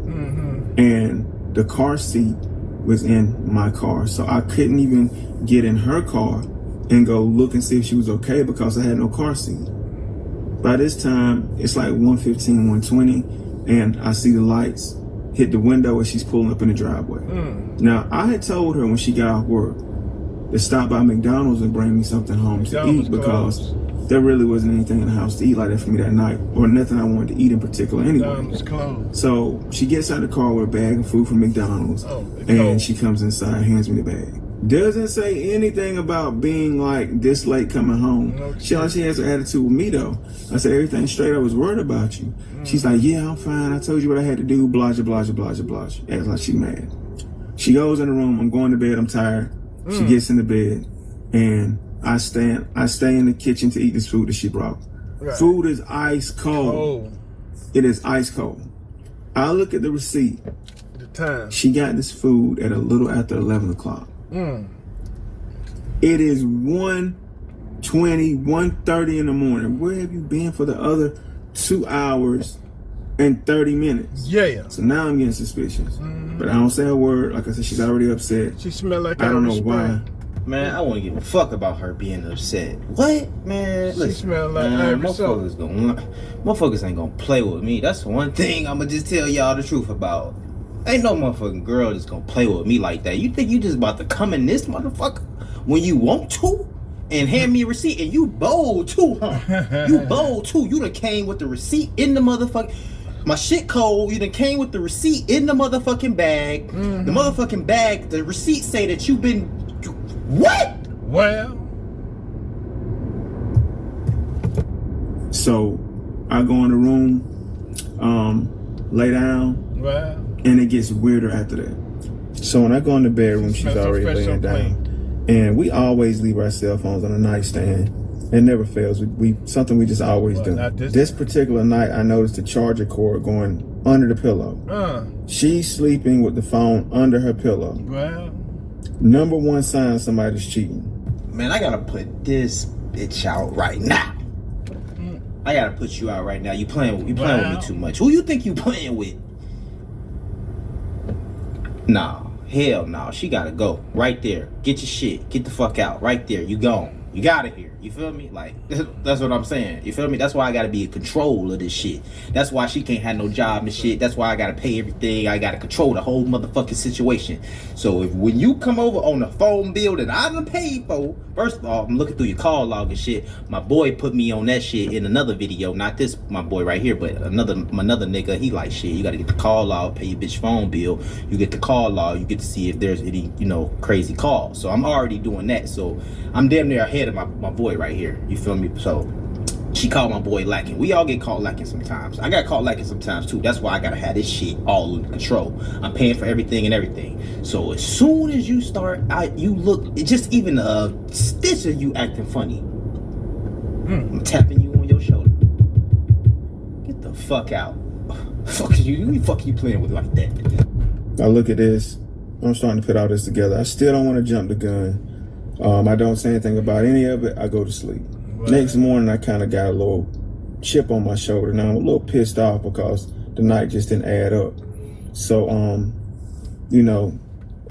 And the car seat was in my car. So I couldn't even get in her car and go look and see if she was okay because I had no car seat. By this time, it's like 1:15, 1:20, and I see the lights hit the window as she's pulling up in the driveway. Now, I had told her when she got off work to stop by McDonald's and bring me something home to eat because there really wasn't anything in the house to eat like that for me that night, or nothing I wanted to eat in particular anyway. So she gets out of the car with a bag of food from McDonald's, and she comes inside, hands me the bag. Doesn't say anything about being like this late coming home. She has an attitude with me though. I said, everything straight, I was worried about you. She's like, yeah, I'm fine. I told you what I had to do, blah, blah, blah, blah, blah. Acts like she mad. She goes in the room, I'm going to bed, I'm tired. She gets in the bed, and I stay in the kitchen to eat this food that she brought. Food is ice cold. It is ice cold. I look at the receipt. The time. She got this food at a little after 11 o'clock. It is 1:20, 1:30 in the morning. Where have you been for the other 2 hours and 30 minutes? Yeah. So now I'm getting suspicious. But I don't say a word. Like I said, she's already upset. She smell like I don't know why. Man, I wouldn't give a fuck about her being upset. What? Man, she smell like motherfuckers ain't gonna play with me. That's one thing I'ma just tell y'all the truth about. Ain't no motherfucking girl that's gonna play with me like that. You think you just about to come in this motherfucker when you want to and hand me a receipt, and you bold too, huh? You bold too. You done came with the receipt in the motherfucker. My shit cold. You done came with the receipt in the motherfucking bag. The motherfucking bag, the receipt say that you've been what? Well. So I go in the room, lay down. Wow. And it gets weirder after that. So when I go in the bedroom, she's already laying down. And we always leave our cell phones on the nightstand. It never fails. We something we just always do. This particular night, I noticed the charger cord going under the pillow. She's sleeping with the phone under her pillow. Wow. Number one sign somebody's cheating. Man, I gotta put this bitch out right now. I gotta put you out right now. You playing with me too much. Who you think you playing with? Nah, hell no. She gotta go right there. Get your shit. Get the fuck out right there. You gone. You got it here. You feel me? Like, that's what I'm saying. You feel me? That's why I gotta be in control of this shit. That's why she can't have no job and shit. That's why I gotta pay everything. I gotta control the whole motherfucking situation. So when you come over on the phone bill that I done paid for, first of all, I'm looking through your call log and shit. My boy put me on that shit in another video. Not this, my boy right here, but another nigga. He like, shit, you gotta get the call log, pay your bitch phone bill. You get the call log, you get to see if there's any, crazy calls. So I'm already doing that. So I'm damn near ahead of my boy right here. You feel me? So she called my boy lacking. We all get caught lacking sometimes. I got caught lacking sometimes too. That's why I gotta have this shit all under control. I'm paying for everything and everything. So as soon as you start, you look, just even a stitch of you acting funny, I'm tapping you on your shoulder. Get the fuck out. Fuck you playing with like that? I look at this. I'm starting to put all this together. I still don't want to jump the gun. I don't say anything about any of it. I go to sleep. Next morning, I kind of got a little chip on my shoulder. Now I'm a little pissed off because the night just didn't add up. So,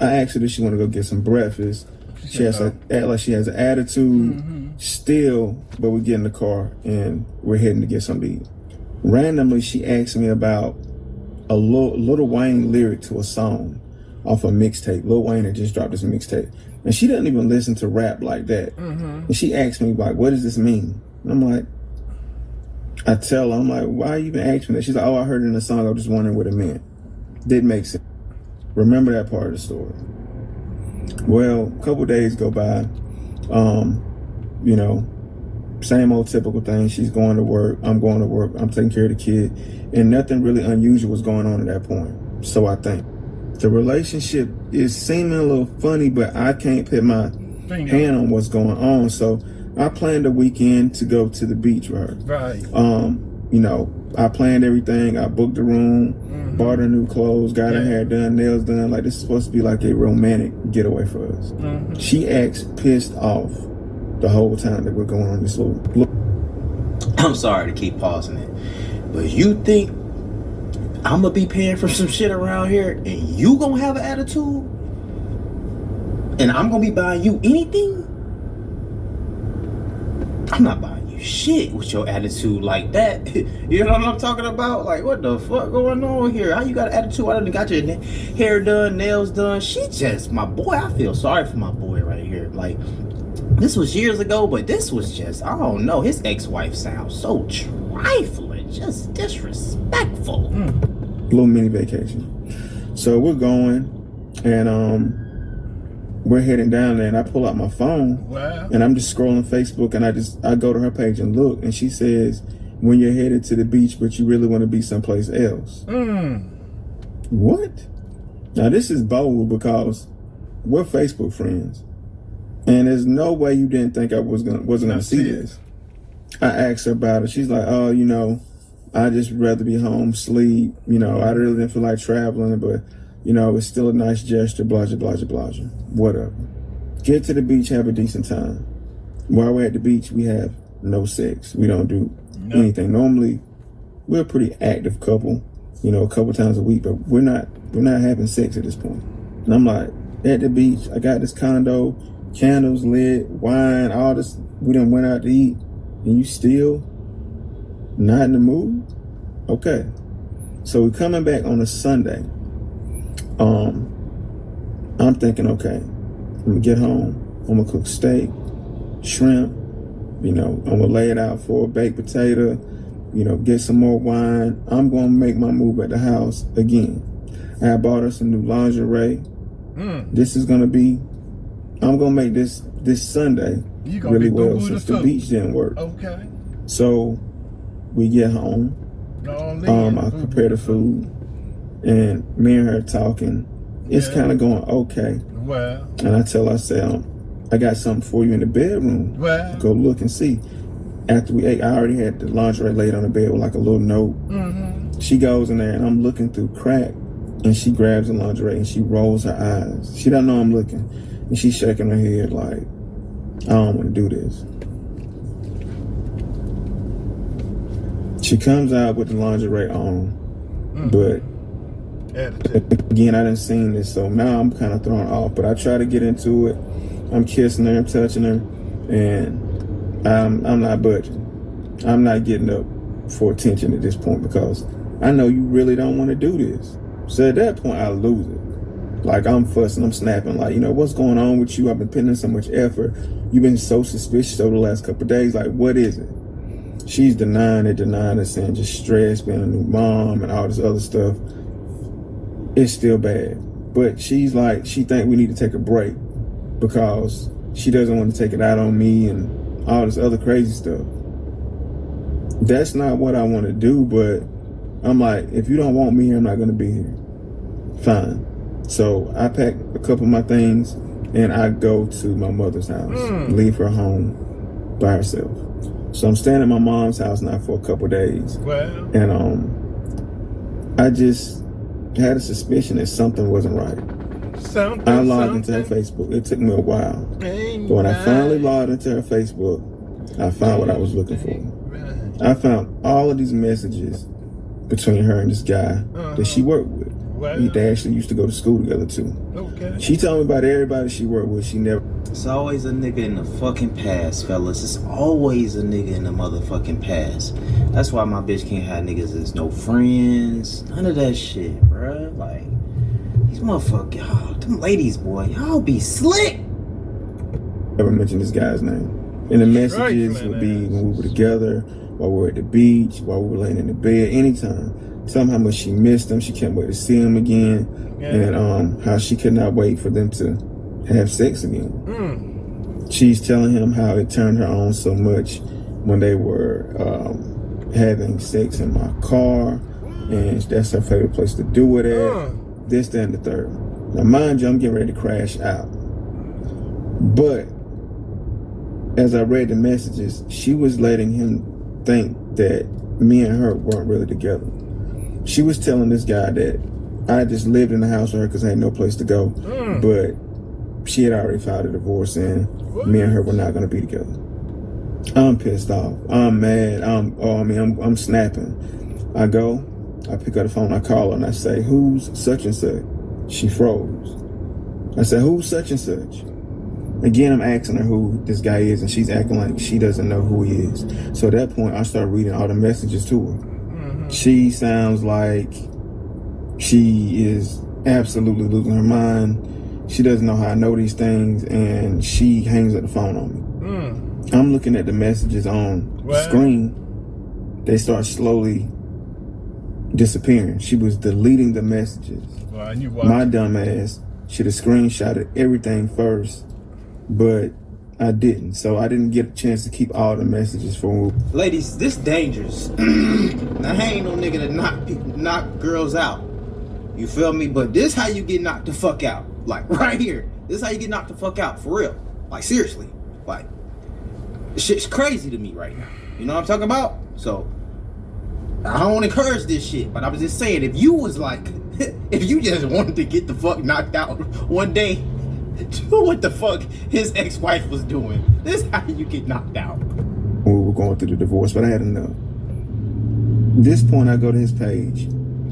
I asked her if she want to go get some breakfast. She has act like she has an attitude still, but we get in the car and we're heading to get something to eat. Randomly, she asked me about a Lil Wayne lyric to a song off a mixtape. Lil Wayne had just dropped this mixtape. And she doesn't even listen to rap like that. And she asked me, like, what does this mean? And I'm like, I tell her, I'm like, why you even asking me that? She's like, oh, I heard it in the song. I was just wondering what it meant. Didn't make sense. Remember that part of the story. Well, a couple days go by. Same old typical thing. She's going to work. I'm going to work. I'm taking care of the kid. And nothing really unusual was going on at that point. So I think the relationship is seeming a little funny, but I can't put my hand on what's going on. So I planned a weekend to go to the beach with her. Right. You know, I planned everything. I booked a room, bought her new clothes, got her hair done, nails done. Like, this is supposed to be like a romantic getaway for us. She acts pissed off the whole time that we're going on this little. I'm sorry to keep pausing it, but you think I'm gonna be paying for some shit around here and you gonna have an attitude? And I'm gonna be buying you anything? I'm not buying you shit with your attitude like that. You know what I'm talking about? Like, what the fuck going on here? How you got an attitude? I done got your hair done, nails done. She just, my boy, I feel sorry for my boy right here. Like, this was years ago, but this was just, I don't know. His ex-wife sounds so trifling, just disrespectful. Little mini vacation. So we're going, and we're heading down there, and I pull out my phone, and I'm just scrolling Facebook, and I go to her page and look, and she says, when you're headed to the beach, but you really want to be someplace else. What? Now this is bold because we're Facebook friends, and there's no way you didn't think I wasn't gonna see this. I asked her about it. She's like, oh, you know, I just rather be home, sleep. You know, I really didn't feel like traveling, but you know, it's still a nice gesture, blah, blah, blah, blah, blah. Whatever. Get to the beach, have a decent time. While we're at the beach, we have no sex. We don't do anything. Normally, we're a pretty active couple, you know, a couple times a week, but we're not having sex at this point. And I'm like, at the beach, I got this condo, candles lit, wine, all this. We done went out to eat, and you still not in the mood? Okay. So we're coming back on a Sunday. I'm thinking, okay, I'm gonna get home, I'm gonna cook steak, shrimp, you know, I'm gonna lay it out for a baked potato, you know, get some more wine. I'm gonna make my move at the house again. I bought her some new lingerie. This is gonna be, I'm gonna make this Sunday really well since the beach didn't work. Okay. So we get home, I prepare the food, and me and her talking. It's kind of going okay. Well. And I tell her, I say, I got something for you in the bedroom. Well. Go look and see. After we ate, I already had the lingerie laid on the bed with like a little note. She goes in there, and I'm looking through crack, and she grabs the lingerie and she rolls her eyes. She doesn't know I'm looking, and she's shaking her head like, I don't want to do this. She comes out with the lingerie on, but again, I didn't seen this, so now I'm kind of thrown off. But I try to get into it. I'm kissing her, I'm touching her, and I'm not budging. I'm not getting up for attention at this point because I know you really don't want to do this. So at that point, I lose it. Like, I'm fussing, I'm snapping, like, you know, what's going on with you? I've been putting in so much effort. You've been so suspicious over the last couple of days. Like, what is it? She's denying it, saying just stress, being a new mom, and all this other stuff. It's still bad. But she's like, she think we need to take a break because she doesn't want to take it out on me and all this other crazy stuff. That's not what I want to do, but I'm like, if you don't want me here, I'm not going to be here. Fine. So I pack a couple of my things and I go to my mother's house, leave her home by herself. So I'm staying at my mom's house now for a couple of days. And I just had a suspicion that something wasn't right. I logged into her Facebook. It took me a while. But when I finally logged into her Facebook, I found what I was looking for. I found all of these messages between her and this guy that she worked with. They actually used to go to school together too. She told me about everybody she worked with. She never. It's always a nigga in the fucking past, fellas. It's always a nigga in the motherfucking past. That's why my bitch can't have niggas as no friends. None of that shit, bruh. Like, these motherfuckers, y'all, them ladies, boy, y'all be slick. Never mentioned this guy's name. And the messages would be when we were together, while we were at the beach, while we were laying in the bed, anytime. Tell him how much she missed him. She can't wait to see him again. And how she could not wait for them to have sex again. She's telling him how it turned her on so much when they were having sex in my car, and that's her favorite place to do it at. This, that, and the third. Now, mind you, I'm getting ready to crash out. But as I read the messages, she was letting him think that me and her weren't really together. She was telling this guy that I just lived in the house with her because I had no place to go. But she had already filed a divorce, and me and her were not going to be together. I'm pissed off. I'm mad. I'm snapping. I go, I pick up the phone, I call her, and I say, "Who's such and such?" She froze. I said, "Who's such and such?" Again, I'm asking her who this guy is, and she's acting like she doesn't know who he is. So at that point, I start reading all the messages to her. She sounds like she is absolutely losing her mind. She doesn't know how I know these things, and she hangs up the phone on me. I'm looking at the messages on the screen. They start slowly disappearing. She was deleting the messages. My dumb ass should have screenshotted everything first, but I didn't. So I didn't get a chance to keep all the messages for me. Ladies, this dangerous. Now, I ain't no nigga to knock girls out. You feel me? But this how you get knocked the fuck out. Like, right here. This how you get knocked the fuck out, for real. Like, seriously. Like, this shit's crazy to me right now. You know what I'm talking about? So, I don't encourage this shit, but I was just saying, if you was like, if you just wanted to get the fuck knocked out one day, what the fuck his ex-wife was doing, this is how you get knocked out. We were going through the divorce, but I had enough. At this point, I go to his page,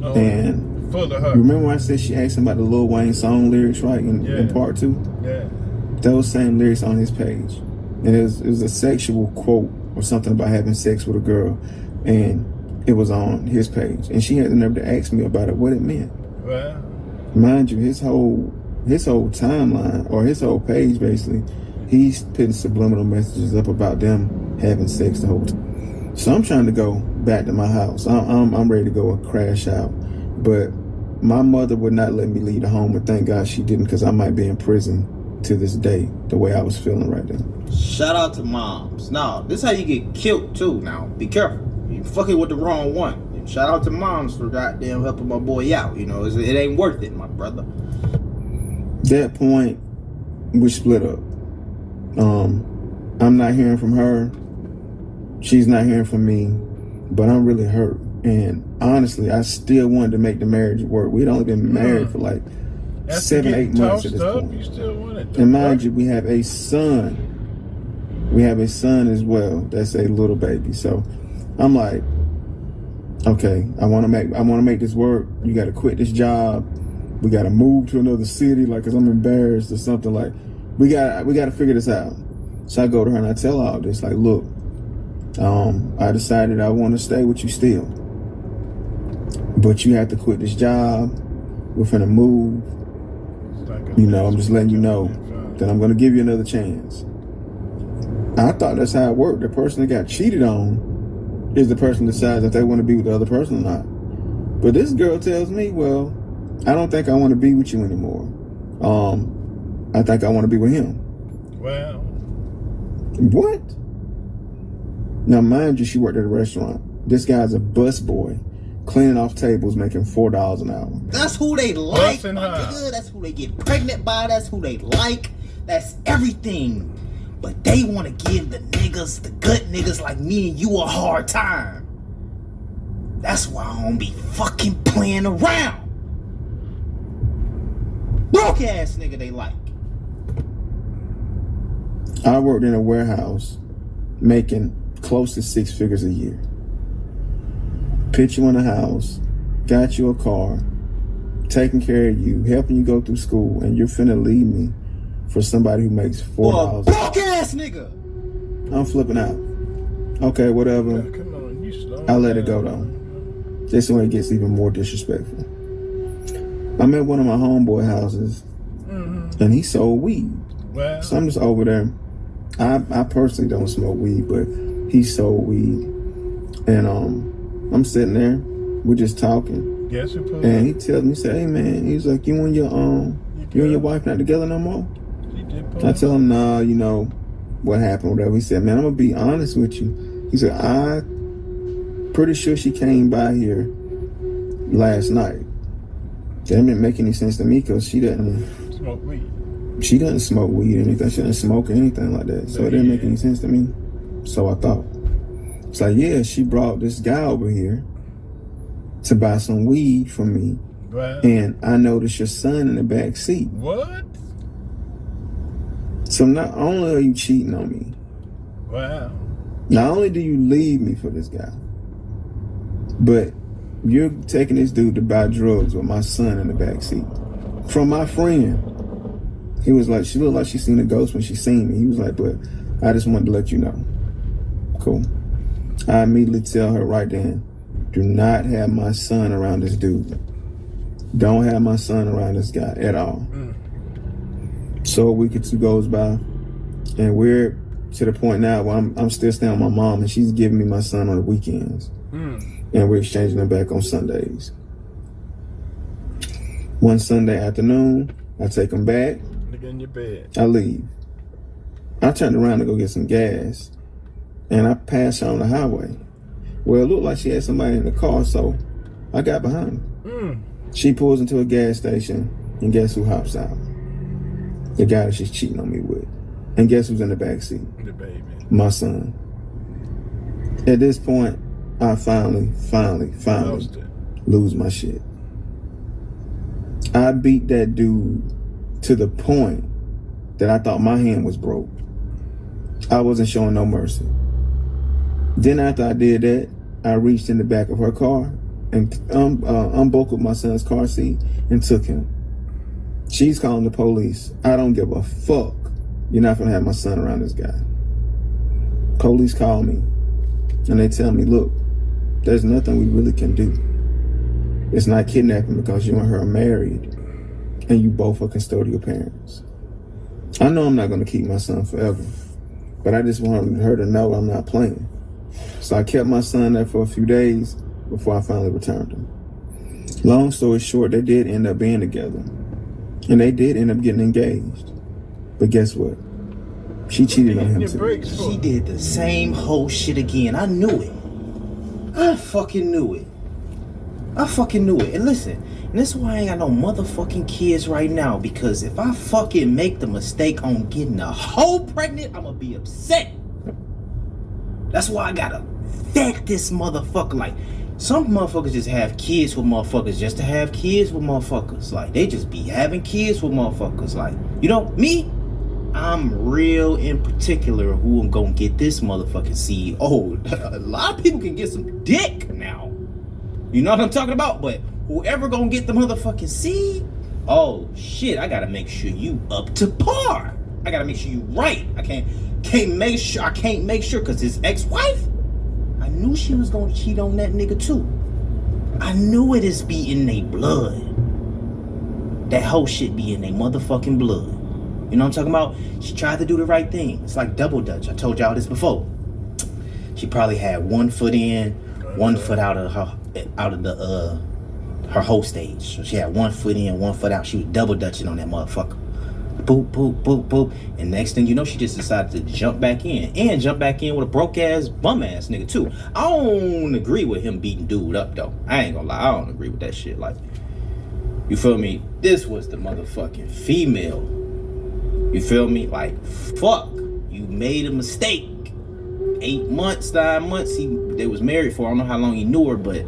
and remember when I said she asked him about the Lil Wayne song lyrics, right, in part 2? Yeah. Those same lyrics on his page. And it was a sexual quote or something about having sex with a girl, and it was on his page. And she had the nerve to ask me about it, what it meant. Well, mind you, his whole timeline, or his whole page, basically, he's putting subliminal messages up about them having sex the whole time. So I'm trying to go back to my house. I'm ready to go and crash out. But my mother would not let me leave the home, and thank God she didn't, because I might be in prison to this day, the way I was feeling right then. Shout out to moms. Now, this is how you get killed too. Now, be careful. You fucking with the wrong one. Shout out to moms for goddamn helping my boy out. You know, it ain't worth it, my brother. That point, we split up. I'm not hearing from her. She's not hearing from me. But I'm really hurt. And honestly, I still wanted to make the marriage work. We'd only been married for like 7-8 months at this point. You still want it, and mind you, we have a son. We have a son as well. That's a little baby. So I'm like, okay, I want to make this work. You got to quit this job. We got to move to another city, like, cause I'm embarrassed or something. Like, we got to figure this out. So I go to her and I tell her all this. Like, look, I decided I want to stay with you still, but you have to quit this job. We're finna move. You know, I'm just letting you know that I'm gonna give you another chance. I thought that's how it worked. The person that got cheated on is the person that decides if they want to be with the other person or not. But this girl tells me, well, I don't think I want to be with you anymore. I think I want to be with him. Well. What? Now, mind you, she worked at a restaurant. This guy's a busboy, cleaning off tables, making $4 an hour. That's who they like, my nigga. That's who they get pregnant by. That's who they like. That's everything. But they want to give the niggas, the good niggas like me and you, a hard time. That's why I don't be fucking playing around. Broke ass nigga they like. I worked in a warehouse making close to 6 figures a year. Put you in a house, got you a car, taking care of you, helping you go through school, and you're finna leave me for somebody who makes $4. Broke ass nigga. I'm flipping out. Okay, whatever. Yeah, come on, you slow I let it go though. This way it gets even more disrespectful. I'm at one of my homeboy houses, and he sold weed. Well. So I'm just over there. I personally don't smoke weed, but he sold weed, and I'm sitting there. We're just talking. Guess who pulled and he tells me, say, hey man, he's like, you and your wife not together no more? I tell him, nah, you know what happened, whatever. He said, man, I'm gonna be honest with you. He said, I'm pretty sure she came by here last night. That didn't make any sense to me because she doesn't smoke weed. She doesn't smoke weed or anything. She doesn't smoke or anything like that. So it didn't make any sense to me. So I thought, it's like, yeah, she brought this guy over here to buy some weed from me. Wow. And I noticed your son in the back seat. What? So not only are you cheating on me, wow. Not only do you leave me for this guy, but you're taking this dude to buy drugs with my son in the back seat. From my friend. He was like, she looked like she seen a ghost when she seen me. He was like, but I just wanted to let you know. Cool. I immediately tell her right then, do not have my son around this dude. Don't have my son around this guy at all. So a week or two goes by, and we're to the point now where I'm still staying with my mom, and she's giving me my son on the weekends. And we're exchanging them back on Sundays. One Sunday afternoon, I take him back. Nigga in your bed. I leave. I turned around to go get some gas, and I passed her on the highway. Well, it looked like she had somebody in the car, so I got behind her. She pulls into a gas station, and guess who hops out? The guy that she's cheating on me with. And guess who's in the back seat? The baby. My son. At this point, I finally lose my shit. I beat that dude to the point that I thought my hand was broke. I wasn't showing no mercy. Then after I did that, I reached in the back of her car and unbuckled my son's car seat and took him. She's calling the police. I don't give a fuck. You're not gonna have my son around this guy. Police call me and they tell me, look, there's nothing we really can do. It's not kidnapping because you and her are married and you both are custodial parents. I know I'm not gonna keep my son forever, but I just wanted her to know I'm not playing. So I kept my son there for a few days before I finally returned him. Long story short, they did end up being together. And they did end up getting engaged. But guess what? She cheated on him too. She did the same whole shit again. I knew it. I fucking knew it. And listen, and this is why I ain't got no motherfucking kids right now. Because if I fucking make the mistake on getting a hoe pregnant, I'm gonna be upset. That's why I gotta vet this motherfucker. Like, some motherfuckers just have kids with motherfuckers just to have kids with motherfuckers. Like, they just be having kids with motherfuckers. Like, you know, me, I'm real in particular who I'm gonna get this motherfucking seed. Oh, a lot of people can get some dick now. You know what I'm talking about? But whoever gonna get the motherfucking seed, oh shit, I gotta make sure you up to par. I gotta make sure you right. I can't make sure because his ex-wife, I knew she was gonna cheat on that nigga too. I knew it is be in they blood. That whole shit be in they motherfucking blood. You know what I'm talking about? She tried to do the right thing. It's like double dutch. I told y'all this before. She probably had 1 foot in, 1 foot out of her whole stage. So she had 1 foot in, 1 foot out. She was double dutching on that motherfucker. Boop, boop, boop, boop. And next thing you know, she just decided to jump back in. And jump back in with a broke ass, bum ass nigga too. I don't agree with him beating dude up though. I ain't gonna lie, I don't agree with that shit. Like, you feel me? This was the motherfucking female. You feel me? Like, fuck. You made a mistake. 8 months, 9 months, they was married for. I don't know how long he knew her, but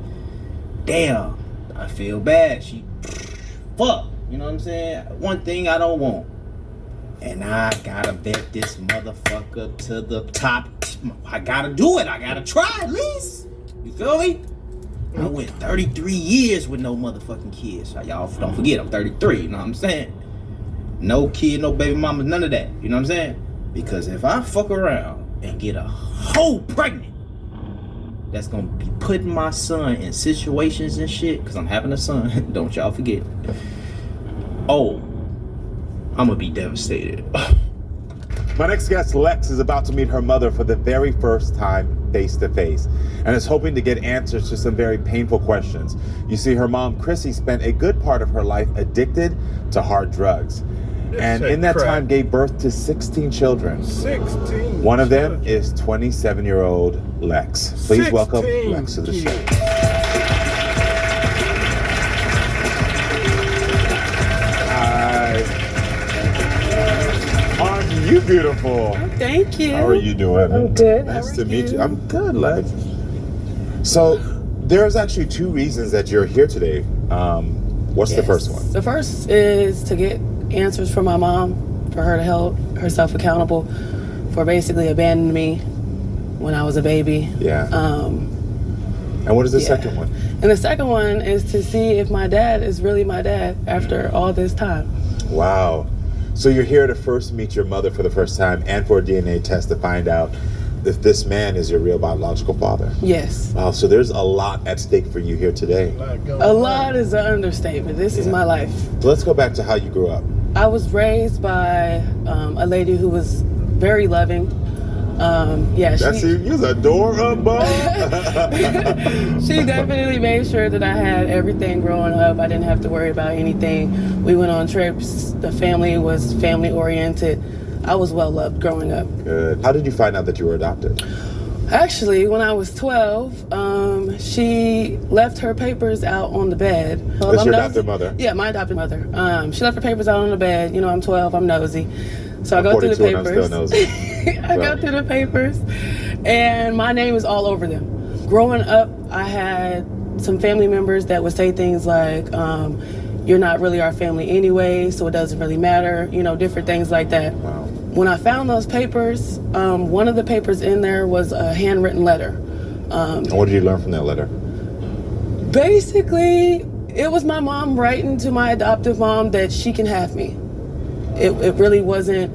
damn, I feel bad. Fuck. You know what I'm saying? One thing I don't want. And I gotta vet this motherfucker to the top. I gotta do it. I gotta try at least. You feel me? I went 33 years with no motherfucking kids. Y'all don't forget, I'm 33. You know what I'm saying? No kid, no baby mama, none of that. You know what I'm saying? Because if I fuck around and get a hoe pregnant, that's gonna be putting my son in situations and shit. Because I'm having a son. Don't y'all forget. Oh, I'm gonna be devastated. My next guest, Lex, is about to meet her mother for the very first time face to face and is hoping to get answers to some very painful questions. You see, her mom, Chrissy, spent a good part of her life addicted to hard drugs. And in that time gave birth to 16 children. 16. One of them is 27-year-old Lex. Please welcome Lex to the show. You beautiful. Thank you. How are you doing? I'm good. Nice to meet you. I'm good, Lex. So there's actually 2 reasons that you're here today. What's the first one? The first is to get answers from my mom, for her to hold herself accountable for basically abandoning me when I was a baby. Yeah. And what is the second one? And the second one is to see if my dad is really my dad after all this time. Wow. So you're here to first meet your mother for the first time and for a DNA test to find out if this man is your real biological father. Yes. Wow, so there's a lot at stake for you here today. A lot is an understatement. This is my life. So let's go back to how you grew up. I was raised by a lady who was very loving. You was adorable. She definitely made sure that I had everything growing up. I didn't have to worry about anything. We went on trips. The family was family oriented. I was well loved growing up. Good. How did you find out that you were adopted? Actually, when I was 12, she left her papers out on the bed. That's your adopted mother? Yeah, my adopted mother. She left her papers out on the bed. You know, I'm 12, I'm nosy. So I go through the papers. I'm still nosy. I go through the papers, and my name is all over them. Growing up, I had some family members that would say things like, you're not really our family anyway, so it doesn't really matter, you know, different things like that. Wow. When I found those papers, one of the papers in there was a handwritten letter. And what did you learn from that letter? Basically, it was my mom writing to my adoptive mom that she can have me. It really wasn't,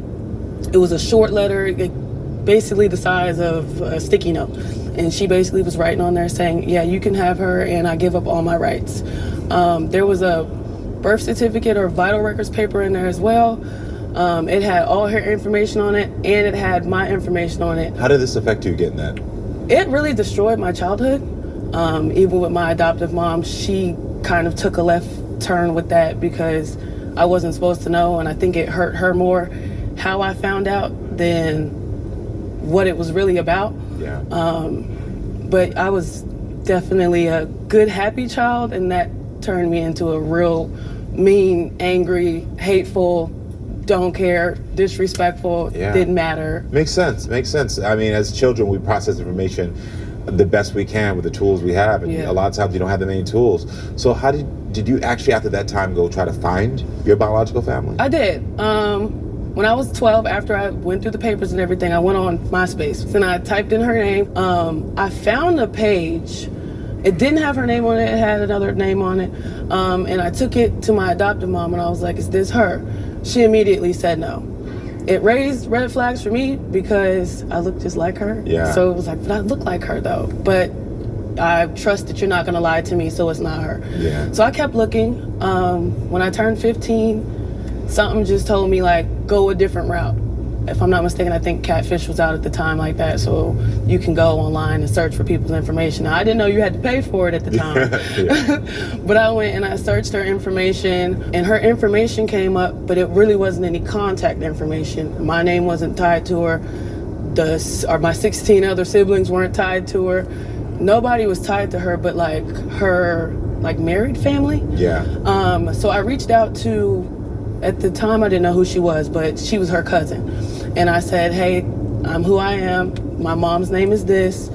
it was a short letter, basically the size of a sticky note. And she basically was writing on there saying, yeah, you can have her and I give up all my rights. There was a birth certificate or vital records paper in there as well. It had all her information on it and it had my information on it. How did this affect you getting that? It really destroyed my childhood. Even with my adoptive mom, she kind of took a left turn with that because I wasn't supposed to know, and I think it hurt her more how I found out than what it was really about. Yeah. But I was definitely a good, happy child, and that turned me into a real mean, angry, hateful, don't care, disrespectful, didn't matter. Makes sense. I mean, as children, we process information the best we can with the tools we have, and a lot of times you don't have the many tools. So how did you actually after that time go try to find your biological family? I did. When I was 12, after I went through the papers and everything, I went on MySpace and I typed in her name. I found a page. It didn't have her name on it. It had another name on it. And I took it to my adoptive mom and I was like, is this her? She immediately said no. It raised red flags for me because I look just like her. Yeah. So it was like, but I look like her though. But I trust that you're not gonna lie to me, so it's not her. Yeah. So I kept looking. When I turned 15, something just told me like, go a different route. If I'm not mistaken, I think Catfish was out at the time like that, so you can go online and search for people's information. Now, I didn't know you had to pay for it at the time, but I went and I searched her information, and her information came up, but it really wasn't any contact information. My name wasn't tied to her. My 16 other siblings weren't tied to her. Nobody was tied to her, but like her married family. Yeah. So I reached out to. At the time, I didn't know who she was, but she was her cousin. And I said, hey, I'm who I am. My mom's name is this.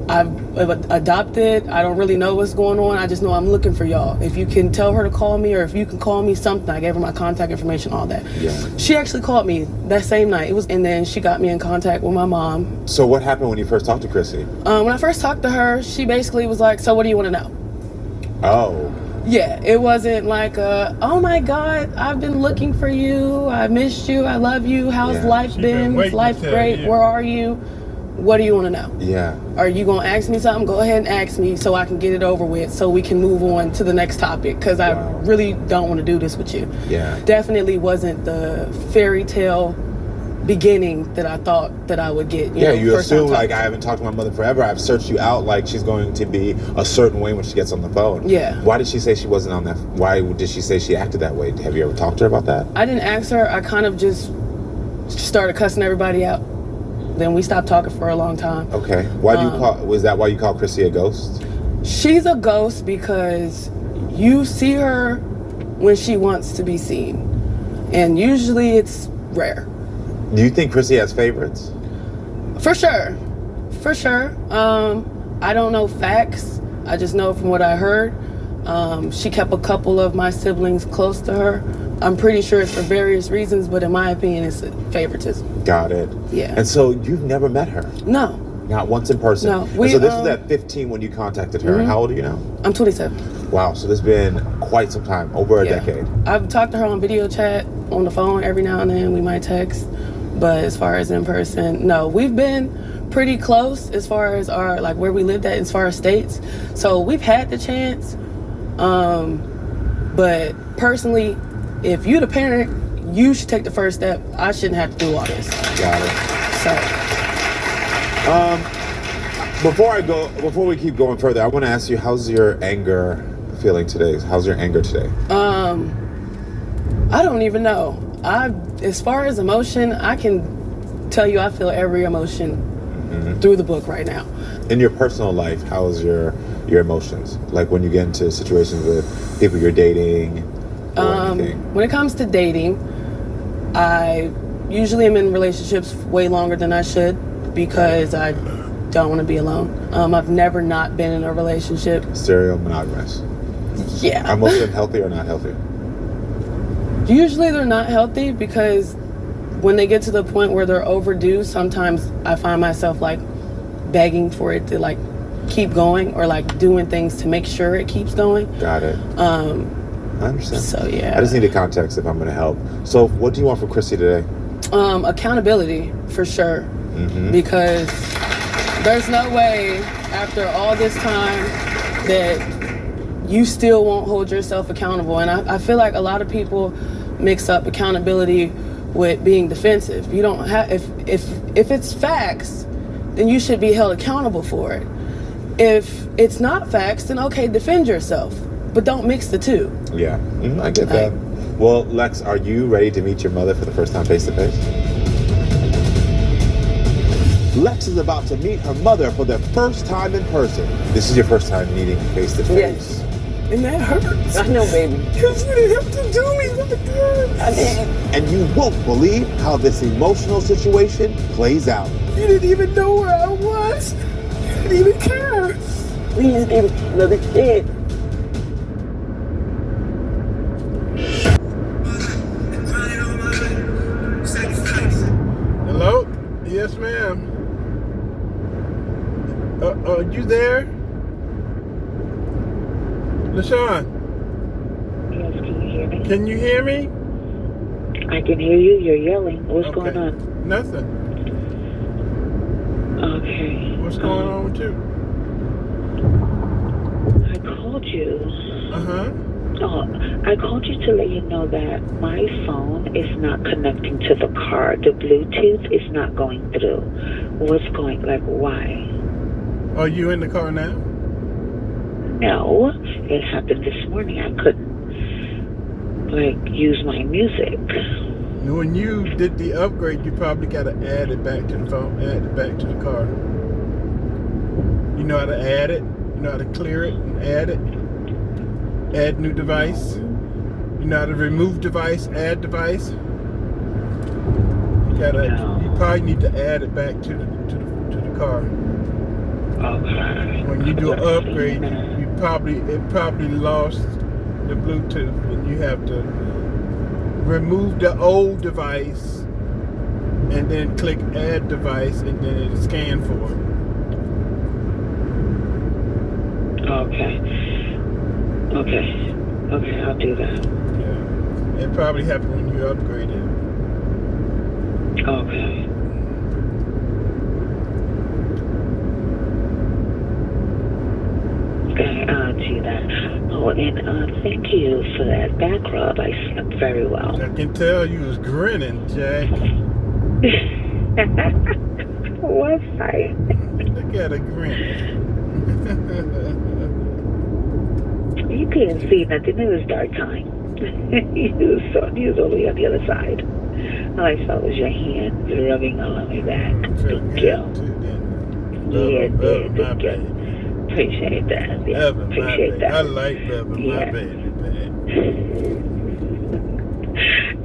I've adopted. I don't really know what's going on. I just know I'm looking for y'all. If you can tell her to call me, or if you can call me something. I gave her my contact information, all that. Yeah. She actually called me that same night. And then she got me in contact with my mom. So what happened when you first talked to Chrissy? When I first talked to her, she basically was like, so what do you want to know? Oh. Yeah, it wasn't like, oh my God, I've been looking for you. I missed you. I love you. How's life been? Is life great? Where are you? What do you want to know? Yeah. Are you going to ask me something? Go ahead and ask me so I can get it over with so we can move on to the next topic, because I really don't want to do this with you. Yeah. Definitely wasn't the fairy tale beginning that I thought that I would get. You assume like, I haven't talked to my mother forever. I've searched you out like she's going to be a certain way when she gets on the phone. Yeah. Why did she say she wasn't on that? Why did she say she acted that way? Have you ever talked to her about that? I didn't ask her. I kind of just started cussing everybody out. Then we stopped talking for a long time. Okay. Why do you was that why you call Chrissy a ghost? She's a ghost because you see her when she wants to be seen. And usually it's rare. Do you think Chrissy has favorites? For sure. For sure. I don't know facts. I just know from what I heard. She kept a couple of my siblings close to her. I'm pretty sure it's for various reasons, but in my opinion, it's favoritism. Got it. Yeah. And so you've never met her? No. Not once in person? No. And so this was at 15 when you contacted her. Mm-hmm. How old are you now? I'm 27. Wow, so this has been quite some time, over a decade. I've talked to her on video chat, on the phone every now and then. We might text. But as far as in person, no. We've been pretty close as far as our, like, where we lived at as far as states. So we've had the chance. But personally, if you're the parent, you should take the first step. I shouldn't have to do all this. Got it. So. Before we keep going further, I want to ask you, how's your anger feeling today? How's your anger today? I don't even know. As far as emotion, I can tell you I feel every emotion through the book right now. In your personal life, how's your emotions? Like when you get into situations with people you're dating or anything? When it comes to dating, I usually am in relationships way longer than I should because I don't want to be alone. I've never not been in a relationship. Serial monogamous. Yeah. Are most of them healthy or not healthy? Usually they're not healthy because when they get to the point where they're overdue, sometimes I find myself like begging for it to like keep going or like doing things to make sure it keeps going. Got it. I understand. So yeah. I just need the context if I'm going to help. So what do you want from Chrissy today? Accountability for sure. Because there's no way after all this time that you still won't hold yourself accountable. And I feel like a lot of people mix up accountability with being defensive. You don't have, if it's facts, then you should be held accountable for it. If it's not facts, then okay, defend yourself, but don't mix the two. Yeah, I get that. Well, Lex, are you ready to meet your mother for the first time face to face? Lex is about to meet her mother for the first time in person. This is your first time meeting face to face. Yes. And that hurts. I know, baby. Because you didn't have to do me like that. I did. And you won't believe how this emotional situation plays out. You didn't even know where I was. You didn't even care. Please give me another chance. Hello? Yes, ma'am. Are you there? LaShawn? Yes, can you hear me? Can you hear me? I can hear you. You're yelling. What's going on? Nothing. Okay. What's going on with you? I called you. Uh-huh. Oh, I called you to let you know that my phone is not connecting to the car. The Bluetooth is not going through. What's going, like, why? Are you in the car now? No, it happened this morning. I couldn't, like, use my music. When you did the upgrade, you probably got to add it back to the phone, add it back to the car. You know how to add it? You know how to clear it and add it? Add new device. You know how to remove device, add device. You probably need to add it back to the car. Okay. When you do an upgrade, it probably lost the Bluetooth, and you have to remove the old device and then click add device, and then it'll scan for it. Okay, I'll do that. Yeah. It probably happened when you upgraded. Okay. Okay, I'll do that. Oh, and thank you for that back rub. I slept very well. I can tell you was grinning, Jack. Was I? Look at her grin. You couldn't see nothing. It was dark time. You was all the way on the other side. All I saw was your hand rubbing all on my back. Thank you. Yeah, thank you. Appreciate that. Yeah, appreciate that. I like loving my baby, man.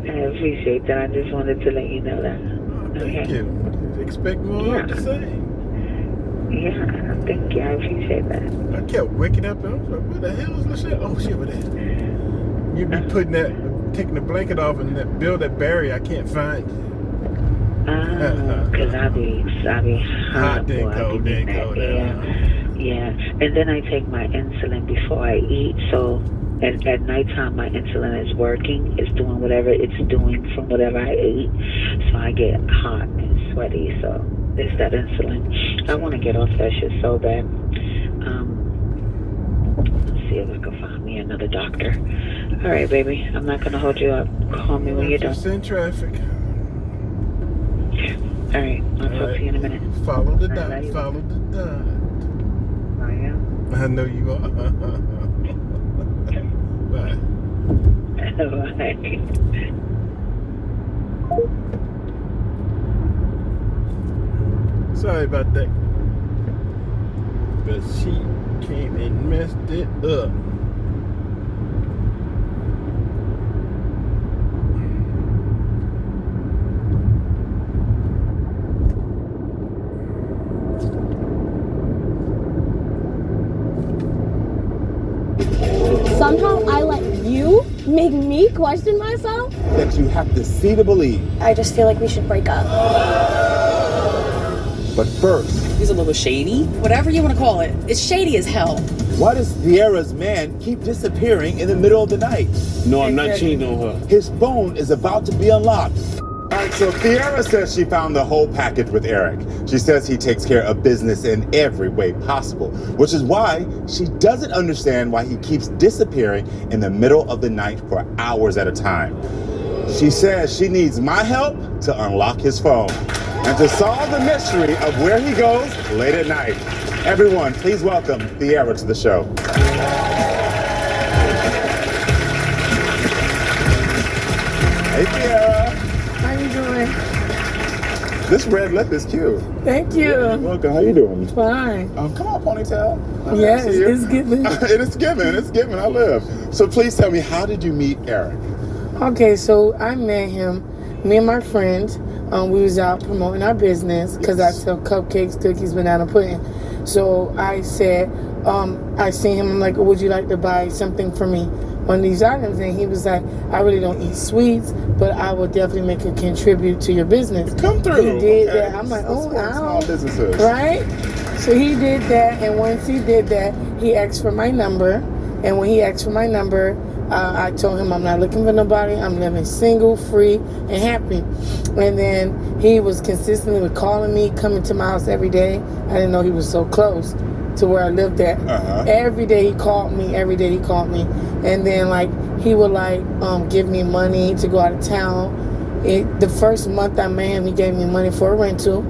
I appreciate that. I just wanted to let you know that. Thank you. Expect more of the same. Yeah, thank you. I appreciate that. I kept waking up and I was like, what the hell is Lachelle? Oh, shit, what is that? You be taking the blanket off and build that barrier I can't find. Because I be hot, then boy. cold, then cold. Yeah, and then I take my insulin before I eat, so at nighttime my insulin is working. It's doing whatever it's doing from whatever I ate, so I get hot and sweaty, so it's that insulin. I want to get off that shit so bad. Let's see if I can find me another doctor. All right, baby. I'm not going to hold you up. Call me when you're done. Just in traffic. All right. I'll talk to you in a minute. Follow the dot. Follow the dot. I am. I know you are. Bye. Bye. Sorry about that. But she came and messed it up. Somehow I let you make me question myself? That you have to see to believe. I just feel like we should break up. But first, He's a little shady. Whatever you want to call it. It's shady as hell. why does Sierra's man keep disappearing in the middle of the night? No, I'm not cheating on her. His phone is about to be unlocked. All right, so Sierra says she found the whole package with Eric. She says he takes care of business in every way possible, which is why she doesn't understand why he keeps disappearing in the middle of the night for hours at a time. She says she needs my help to unlock his phone and to solve the mystery of where he goes late at night. Everyone, please welcome Sierra to the show. Hey, Sierra. How you doing? This red lip is cute. Thank you. You're welcome. How you doing? Fine. Come on, ponytail. Yes, it's given. It is given. It's given. I live. So please tell me, how did you meet Eric? Okay, so I met him. Me and my friend, we was out promoting our business because I sell cupcakes, cookies, banana pudding. So I said, I seen him. I'm like, would you like to buy something for me? One of these items, and he was like, I really don't eat sweets, but I will definitely make a contribute to your business. Come through. He did okay. that. I'm like, oh, wow. Small businesses. Right? So he did that, and once he did that, he asked for my number. And when he asked for my number, I told him I'm not looking for nobody. I'm living single, free, and happy. And then he was consistently calling me, coming to my house every day. I didn't know he was so close to where I lived at. Every day he called me. And then he would give me money to go out of town. The first month I met him, he gave me money for a rental.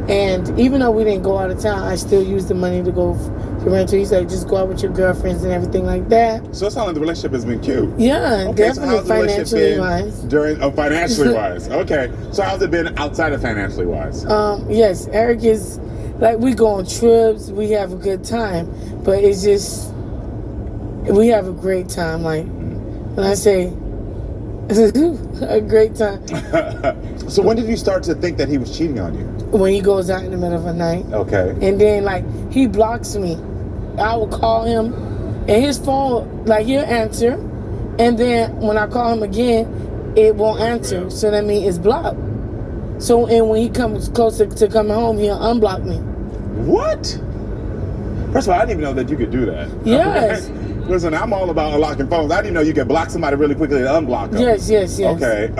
And even though we didn't go out of town, I still used the money to go to rental. He said, just go out with your girlfriends and everything like that. So it sounds like the relationship has been cute. Yeah, okay, definitely so financially wise. Financially wise. Okay. So how's it been outside of financially wise? Yes, Eric is we go on trips, we have a good time, but it's just we have a great time. When I say a great time. So when did you start to think that he was cheating on you? When he goes out in the middle of the night. Okay. And then he blocks me. I will call him and his phone, he'll answer. And then when I call him again, it won't answer. So that means it's blocked. So, and when he comes closer to coming home, he'll unblock me. What? First of all, I didn't even know that you could do that. Yes. Listen, I'm all about unlocking phones. I didn't know you could block somebody really quickly and unblock them. Yes. Okay.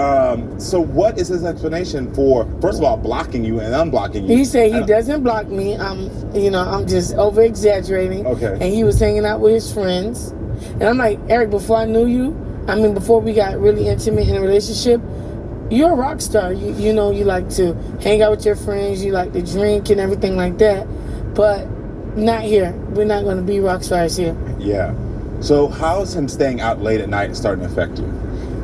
So what is his explanation for, first of all, blocking you and unblocking you? He said he doesn't block me. I'm just over exaggerating. Okay. And he was hanging out with his friends. And I'm like, Eric, before I knew you, before we got really intimate in a relationship, you're a rock star. You like to hang out with your friends. You like to drink and everything like that. But not here. We're not going to be rock stars here. Yeah. So how is him staying out late at night starting to affect you?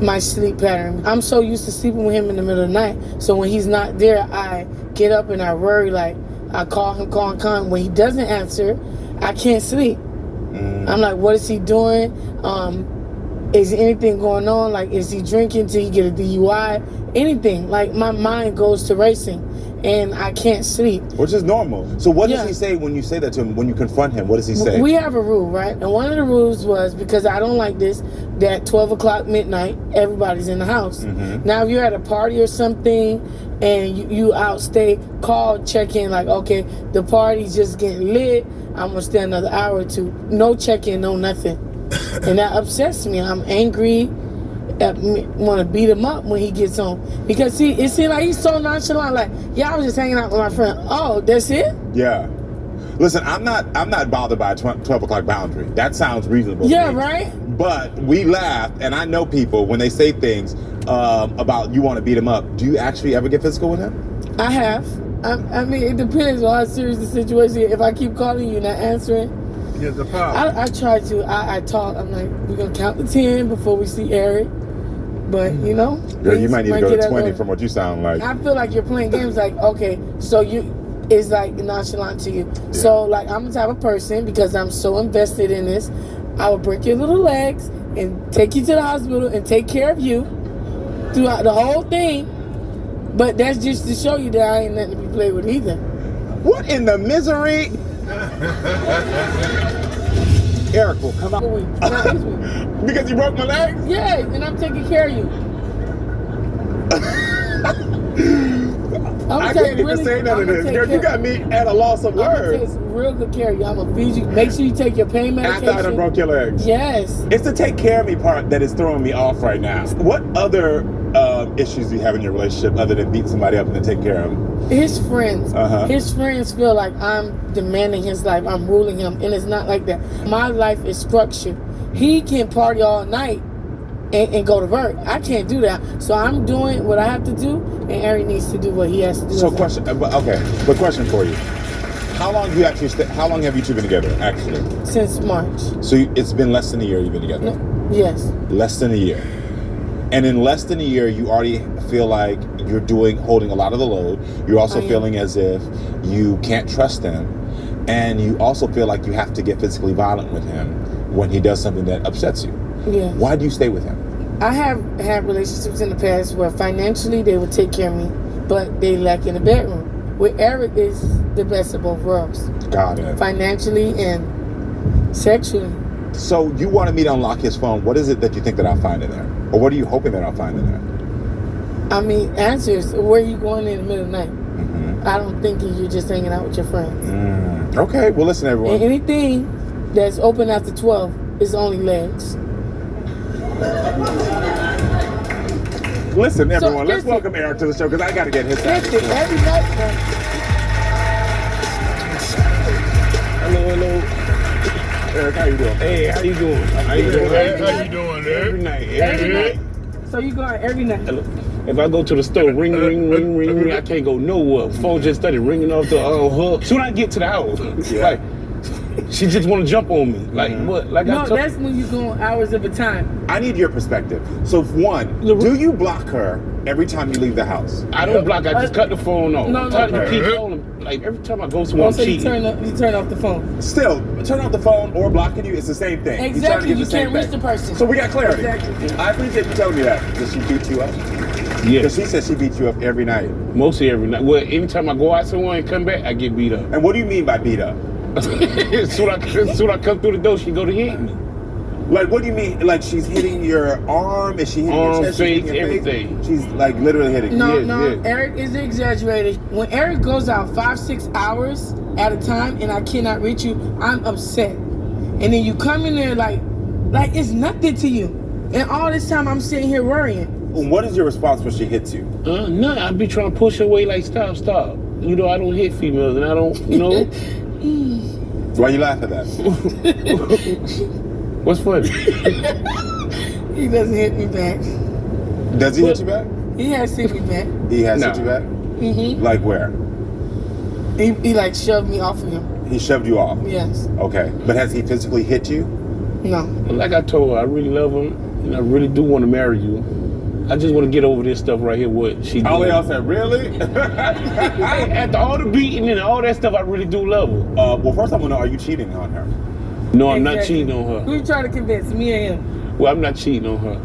My sleep pattern. I'm so used to sleeping with him in the middle of the night. So when he's not there, I get up and I worry. I call him. When he doesn't answer, I can't sleep. I'm like, what is he doing? is anything going on? Like, is he drinking till he get a DUI? Anything. Like, my mind goes to racing, and I can't sleep. Which is normal. So what does he say when you say that to him, when you confront him? What does he say? We have a rule, right? And one of the rules was, because I don't like this, that 12 o'clock midnight, everybody's in the house. Now, if you're at a party or something and you outstay, call, check in, like, okay, the party's just getting lit, I'm going to stay another hour or two. No check-in, no nothing. And that upsets me. I'm angry. Want to beat him up when he gets home, because it seems like he's so nonchalant. Like, yeah, I was just hanging out with my friend. Oh, that's it? Yeah. Listen, I'm not bothered by a 12 o'clock boundary. That sounds reasonable. Yeah, to me. right? But we laugh, and I know people when they say things about you want to beat him up. Do you actually ever get physical with him? I have. I mean, it depends on how serious the situation is. If I keep calling you, not answering. Yeah, the power. I try to. I talk. I'm like, we're gonna count to 10 before we see Eric. But you know, girl, you might need to go to 20 from what you sound like. I feel like you're playing games. Like, okay, so it's like nonchalant to you. Yeah. So like, I'm the type of person, because I'm so invested in this, I will break your little legs and take you to the hospital and take care of you throughout the whole thing. But that's just to show you that I ain't nothing to be played with either. What in the misery? Eric will come out. Because you broke my leg? Yeah, and I'm taking care of you. I can't even say none of this. Girl, you got me at a loss of words. I'm take real good care of you. I'm going to feed you. Make sure you take your pain medication. After I done broke your legs. Yes. It's the take care of me part that is throwing me off right now. What other issues do you have in your relationship other than beating somebody up and then take care of them? His friends. His friends feel like I'm demanding his life. I'm ruling him. And it's not like that. My life is structured. He can party all night and go to work. I can't do that. So I'm doing what I have to do, and Eric needs to do what he has to do. So question for you. How long have you two been together, actually? Since March. So it's been less than a year you've been together? No, yes. Less than a year. And in less than a year, you already feel like you're holding a lot of the load. You're also feeling as if you can't trust him. And you also feel like you have to get physically violent with him when he does something that upsets you. Yeah. Why do you stay with him? I have had relationships in the past where financially they would take care of me, but they lack in the bedroom. Where Eric is the best of both worlds. Got it. Financially and sexually. So you wanted me to unlock his phone. What is it that you think that I'll find in there? Or what are you hoping that I'll find in there? I mean, answers. Where are you going in the middle of the night? I don't think you're just hanging out with your friends. Okay, well listen everyone. And anything that's open after 12 is only legs. Listen everyone, let's welcome Eric to the show because I got to get his side. Listen, every night. Hello. Eric, how you doing? Hey, how you doing? How you doing, Eric? Every night. Every night. So you go out every night? If I go to the store, ring, I can't go nowhere. Phone just started ringing off the hook. Soon I get to the house, like she just want to jump on me. Like what? Like no, that's when you go hours of a time. I need your perspective. So one, do you block her every time you leave the house? I don't block. I just cut the phone off. No. Keep calling. Like every time I go somewhere, I'm cheating. You turn off the phone. Still, turn off the phone or blocking you, it's the same thing. Exactly. You can't reach the person. So we got clarity. Exactly. I appreciate you telling me that. Does she beat you up? Yeah. Because she said she beats you up every night. Mostly every night. Well, anytime I go out somewhere and come back, I get beat up. And what do you mean by beat up? As soon as I come through the door, she go to hit me. Like, what do you mean? Like, she's hitting your arm? Is she hitting your chest? Face, everything. She's like literally hitting. No, yes. Eric is exaggerated. When Eric goes out 5-6 hours at a time and I cannot reach you, I'm upset. And then you come in there like it's nothing to you. And all this time I'm sitting here worrying. What is your response when she hits you? No, I be trying to push her away like stop. You know, I don't hit females and I don't, you know. Why you laugh at that? What's funny? He doesn't hit me back. Does he hit you back? He has hit me back. He has hit you back? Mm-hmm. Like where? He like shoved me off of him. He shoved you off? Yes. Okay. But has he physically hit you? No. Like I told her, I really love him and I really do want to marry you. I just want to get over this stuff right here. What she doing. All they all said, really? After all the beating and all that stuff, I really do love her. Well, first I want to know, are you cheating on her? No, I'm not cheating on her. Who you trying to convince, me or him? Well, I'm not cheating on her.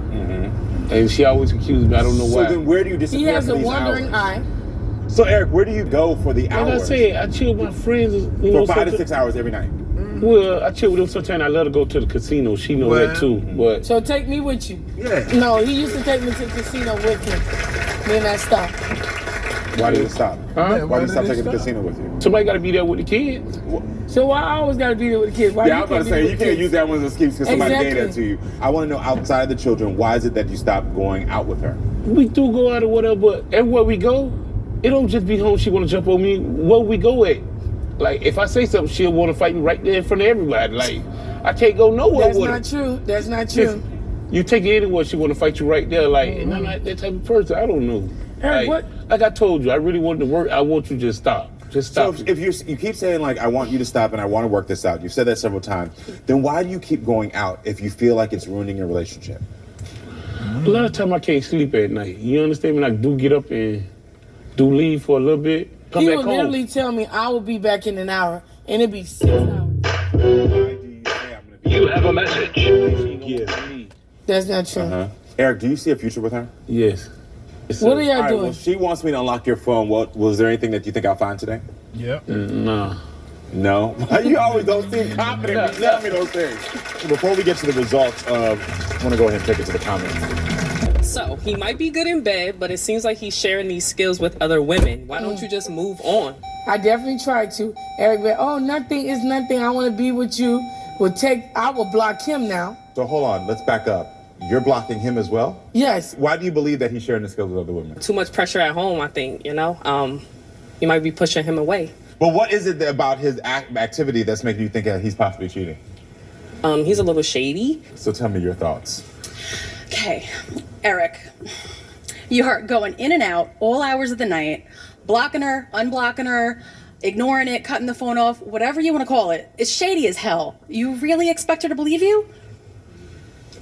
And she always accused me. I don't know why. So then where do you He disappear has for a these wandering hours? eye. So Eric, where do you go for the Like hours? I said, I chill with my friends. You know, For 5 to 6 hours every night. Well, I chill with them sometimes. I let her go to the casino. She know that too. But So take me with you. Yeah. No, he used to take me to the casino with him. Then I stopped. Why did you stop? Huh? Why did you stop taking the casino with you? Somebody got to be there with the kids. So why I always gotta be there with the kids? Why Yeah, I was about to say, you can't use that one as an excuse because somebody gave that Exactly. to you. I want to know, outside the children, why is it that you stopped going out with her? We do go out or whatever, but everywhere we go, it don't just be home. She want to jump on me. Where we go at? Like, if I say something, she'll want to fight me right there in front of everybody. Like, I can't go nowhere That's with her. not true. That's not true. You take it anywhere, she want to fight you right there. Like, and I'm not that type of person. I don't know. Eric, Like, like I told you, I really wanted to work. I want you to just stop. Just So stop. if you keep saying, like, I want you to stop and I want to work this out, you've said that several times, then why do you keep going out if you feel like it's ruining your relationship? A lot of time I can't sleep at night. You understand me? I do get up and do leave for a little bit. Come He back would home. literally tell me I will be back in an hour, and it'd be 6 hours. You have a message. That's not true. Eric, do you see a future with her? Yes. What are y'all All right, doing? well, she wants me to unlock your phone. Was there anything that you think I'll find today? Yep. Nah. No? You always don't seem confident when you tell me those things. Before we get to the results, I want to go ahead and take it to the comments. So, he might be good in bed, but it seems like he's sharing these skills with other women. Why don't you just move on? I definitely tried to. Eric went, oh, nothing is nothing. I want to be with you. I will block him now. So hold on, let's back up. You're blocking him as well? Yes. Why do you believe that he's sharing the skills with other women? Too much pressure at home, I think, you know? You might be pushing him away. But what is it about his activity that's making you think that he's possibly cheating? He's a little shady. So tell me your thoughts. Okay, Eric, you are going in and out all hours of the night, blocking her, unblocking her, ignoring it, cutting the phone off, whatever you want to call it. It's shady as hell. You really expect her to believe you?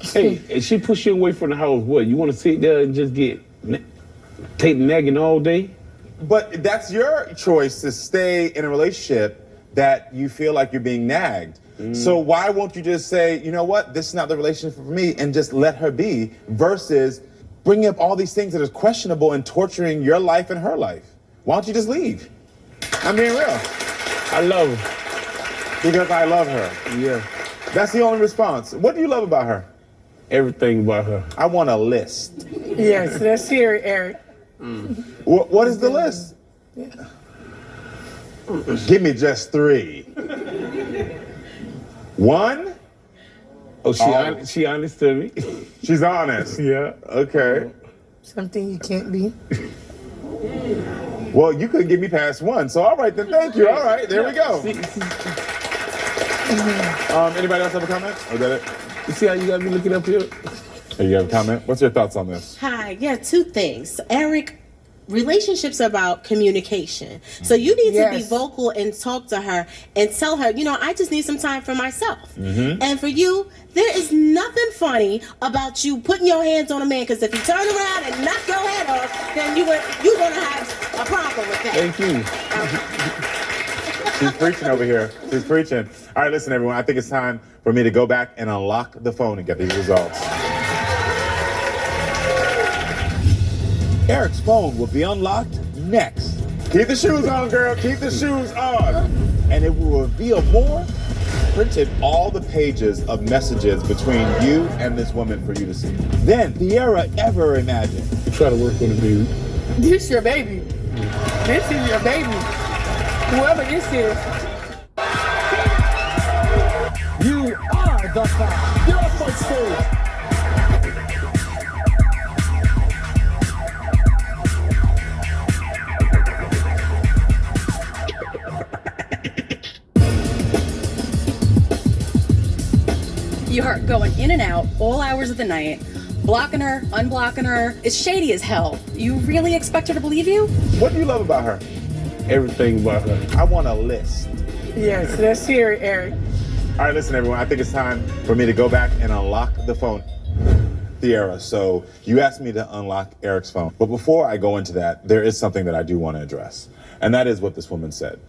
Hey, and she push you away from the house. What? You want to sit there and just take nagging all day? But that's your choice to stay in a relationship that you feel like you're being nagged. So why won't you just say, you know what, this is not the relationship for me, and just let her be, versus bringing up all these things that are questionable and torturing your life and her life? Why don't you just leave? I'm being real. I love her. Because I love her. Yeah. That's the only response. What do you love about her? Everything about her. I want a list. Yes, let's hear it, Eric. What is the list? Give me just 3. 1? Oh, she honest to me. She's honest. Yeah. Okay. Something you can't be. Well, you couldn't get me past 1, so all right then. Thank you. All right, there we go. Anybody else have a comment? Or is that it? You see how you got me looking up here? Hey, you have a comment? What's your thoughts on this? Hi, yeah, 2 things. Eric, relationships are about communication. So you need to be vocal and talk to her and tell her, you know, I just need some time for myself. And for you, there is nothing funny about you putting your hands on a man, because if you turn around and knock your head off, then you're going to have a problem with that. Thank you. She's preaching over here. She's preaching. All right, listen, everyone. I think it's time for me to go back and unlock the phone and get these results. Eric's phone will be unlocked next. Keep the shoes on, girl. Keep the shoes on. And it will reveal more. Printed all the pages of messages between you and this woman for you to see. Then, Tierra ever imagined. Try to work on it, dude. This your baby. This is your baby. Whoever this is. You are the fan. Get off my stage. You are going in and out all hours of the night, blocking her, unblocking her. It's shady as hell. You really expect her to believe you? What do you love about her? Everything about her. I want a list. Yes, let's hear it, Eric. All right, listen, everyone. I think it's time for me to go back and unlock the phone. Tierra, so you asked me to unlock Eric's phone. But before I go into that, there is something that I do want to address. And that is what this woman said.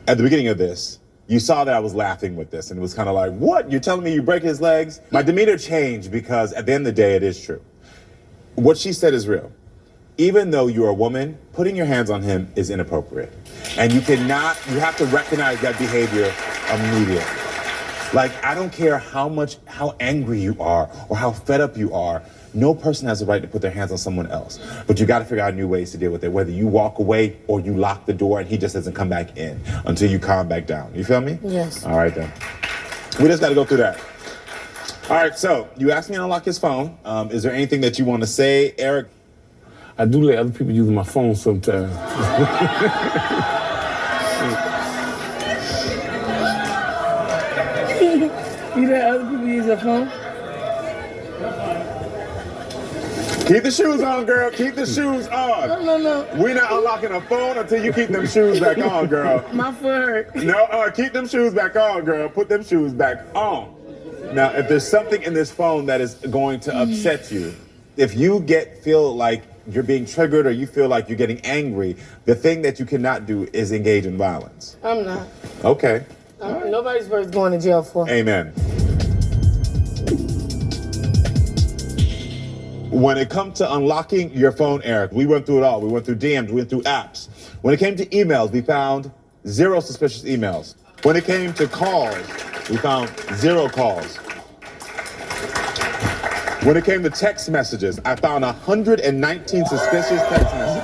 At the beginning of this, You saw that I was laughing with this and it was kind of like, what? You're telling me you break his legs? My demeanor changed because at the end of the day, it is true. What she said is real. Even though you're a woman, putting your hands on him is inappropriate. And you have to recognize that behavior immediately. Like, I don't care how angry you are or how fed up you are. No person has the right to put their hands on someone else. But you got to figure out new ways to deal with it, whether you walk away or you lock the door and he just doesn't come back in until you calm back down. You feel me? Yes. All right, then. We just got to go through that. All right, so you asked me to unlock his phone. Is there anything that you want to say, Eric? I do let other people use my phone sometimes. You let other people use your phone? Keep the shoes on, girl. Keep the shoes on. No. We're not unlocking a phone until you keep them shoes back on, girl. My foot hurt. No, keep them shoes back on, girl. Put them shoes back on. Now, if there's something in this phone that is going to upset you, if you feel like you're being triggered or you feel like you're getting angry, the thing that you cannot do is engage in violence. I'm not. Okay. Nobody's worth going to jail for. Amen. When it comes to unlocking your phone, Eric, we went through it all. We went through DMs, we went through apps. When it came to emails, we found 0 suspicious emails. When it came to calls, we found 0 calls. When it came to text messages, I found 119 suspicious text messages.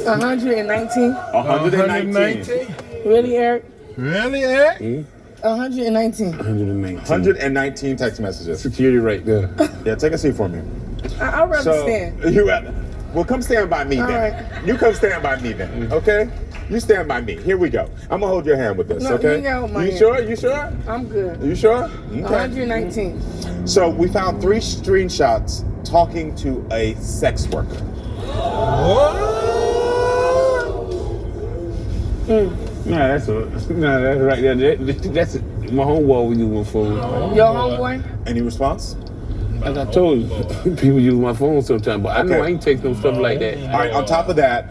119? 119. Really, Eric? Really, Eric? 119. 119 text messages. Security right there. Yeah, take a seat for me. I'd rather stand. Well, come stand by me then. Right. You come stand by me then, okay? You stand by me. Here we go. I'm gonna hold your hand with this, No, okay? you gotta hold my hand. Sure? You sure? I'm good. You sure? Okay. 119. So we found 3 screenshots talking to a sex worker. That's right there. That's my homeboy we use my phone. Your homeboy? Any response? Like I told you, people use my phone sometimes, but I know I ain't take no stuff like that. All right, on top of that,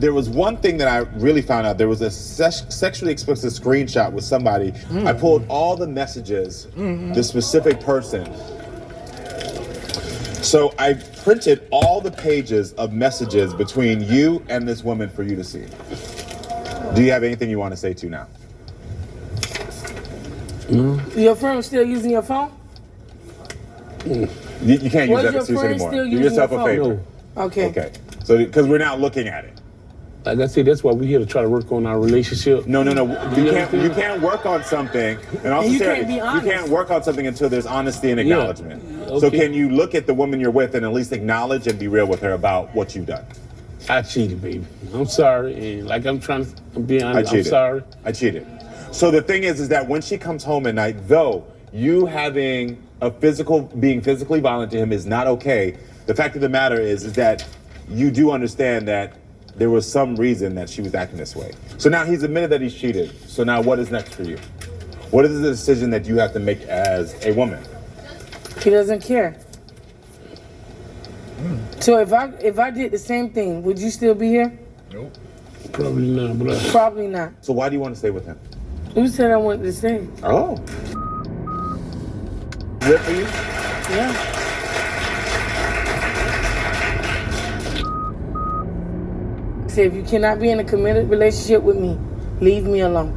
there was one thing that I really found out. There was a sexually explicit screenshot with somebody. I pulled all the messages, the specific person. So I printed all the pages of messages between you and this woman for you to see. Do you have anything you want to say to now? Your friend still using your phone? You can't use that excuse anymore. Do yourself a favor. Okay. Okay. So, because we're not looking at it. Like I said, that's why we're here to try to work on our relationship. No. You can't work on something, and also you can't be honest. You can't work on something until there's honesty and acknowledgement. Yeah. Okay. So can you look at the woman you're with and at least acknowledge and be real with her about what you've done? I cheated, baby. I'm sorry, and like I'm being honest. I'm sorry. I cheated. So the thing is that when she comes home at night, though you having being physically violent to him is not okay. The fact of the matter is that you do understand that there was some reason that she was acting this way. So now he's admitted that he's cheated. So now what is next for you? What is the decision that you have to make as a woman? He doesn't care. So if I did the same thing, would you still be here? Nope. Probably not, bro. Probably not. So why do you want to stay with him? Who said I wanted to stay? Oh. Good for you? Yeah. Say if you cannot be in a committed relationship with me, leave me alone.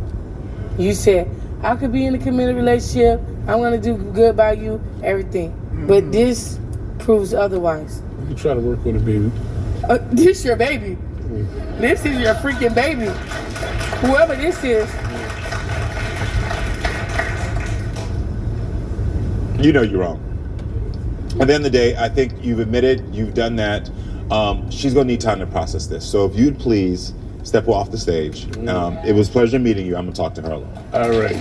You said I could be in a committed relationship. I'm gonna do good by you, everything. But this proves otherwise. You try to work with it, baby. This your baby. This is your freaking baby. Whoever this is. You know you're wrong. At the end of the day, I think you've admitted, you've done that. She's gonna need time to process this. So if you'd please step off the stage. It was a pleasure meeting you. I'm gonna talk to her alone. All right.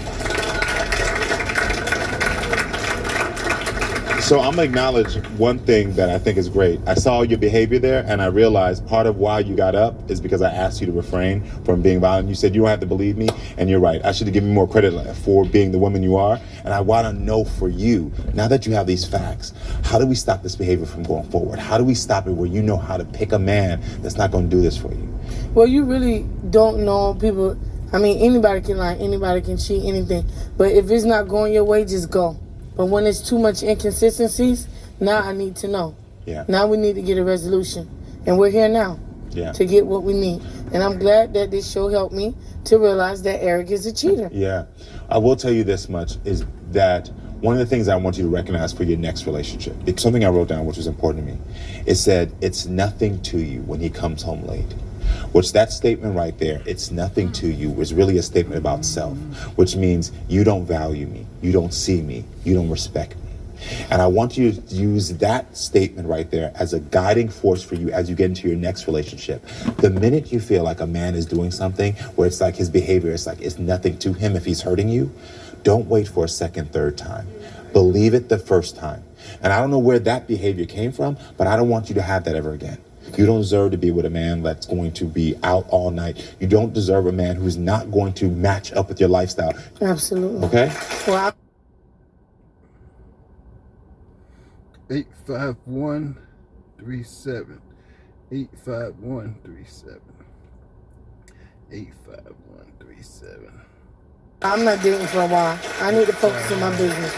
So I'm gonna acknowledge one thing that I think is great. I saw your behavior there, and I realized part of why you got up is because I asked you to refrain from being violent. You said you don't have to believe me, and you're right. I should have given you more credit for being the woman you are. And I want to know for you, now that you have these facts, how do we stop this behavior from going forward? How do we stop it where you know how to pick a man that's not gonna do this for you? Well, you really don't know people. I mean, anybody can lie, anybody can cheat, anything. But if it's not going your way, just go. But when it's too much inconsistencies, now I need to know. Yeah. Now we need to get a resolution. And we're here now to get what we need. And I'm glad that this show helped me to realize that Eric is a cheater. Yeah. I will tell you this much, is that one of the things I want you to recognize for your next relationship, it's something I wrote down which was important to me. It said, it's nothing to you when he comes home late. Which that statement right there, it's nothing to you, is really a statement about self, which means you don't value me, you don't see me, you don't respect me. And I want you to use that statement right there as a guiding force for you as you get into your next relationship. The minute you feel like a man is doing something where it's like his behavior, it's like it's nothing to him if he's hurting you, don't wait for a second, third time. Believe it the first time. And I don't know where that behavior came from, but I don't want you to have that ever again. You don't deserve to be with a man that's going to be out all night. You don't deserve a man who's not going to match up with your lifestyle. Absolutely. Okay? Well, 85137. 85137. 85137. I'm not dating for a while. I need to focus on my business.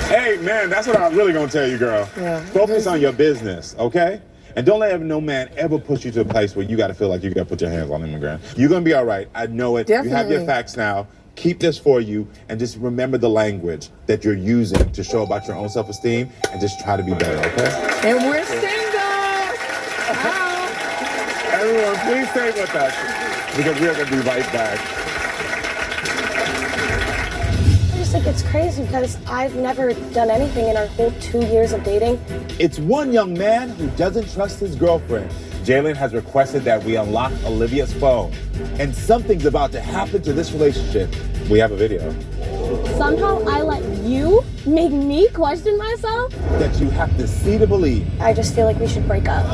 Hey, man, that's what I'm really going to tell you, girl. Yeah. Focus on your business, okay? And don't let no man ever push you to a place where you got to feel like you got to put your hands on him again. You're going to be all right. I know it. Definitely. You have your facts now. Keep this for you, and just remember the language that you're using to show about your own self-esteem, and just try to be better, okay? And we're single. Everyone, please stay with us, because we're going to be right back. I just think it's crazy because I've never done anything in our whole 2 years of dating. It's one young man who doesn't trust his girlfriend. Jalen has requested that we unlock Olivia's phone. And something's about to happen to this relationship. We have a video. Somehow I let you make me question myself. That you have to see to believe. I just feel like we should break up.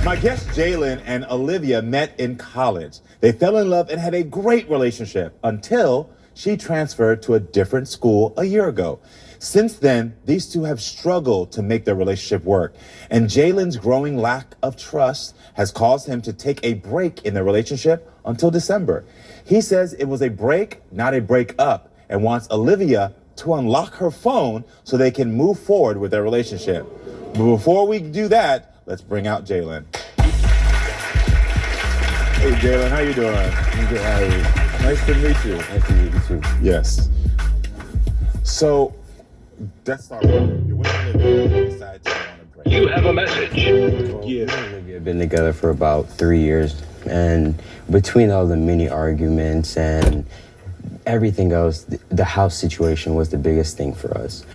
My guest Jalen and Olivia met in college. They fell in love and had a great relationship until she transferred to a different school a year ago. Since then, these two have struggled to make their relationship work. And Jalen's growing lack of trust has caused him to take a break in their relationship until December. He says it was a break, not a break up, and wants Olivia to unlock her phone so they can move forward with their relationship. But before we do that, let's bring out Jalen. Hey, Jalen, how you doing? I'm good. How are you? Nice to meet you. Nice to meet you too. Yes. So, let's start with you. When Olivia decided to go on a break. You have a message. Yeah. Olivia have been together for about 3 years, and between all the mini arguments and everything else, the house situation was the biggest thing for us.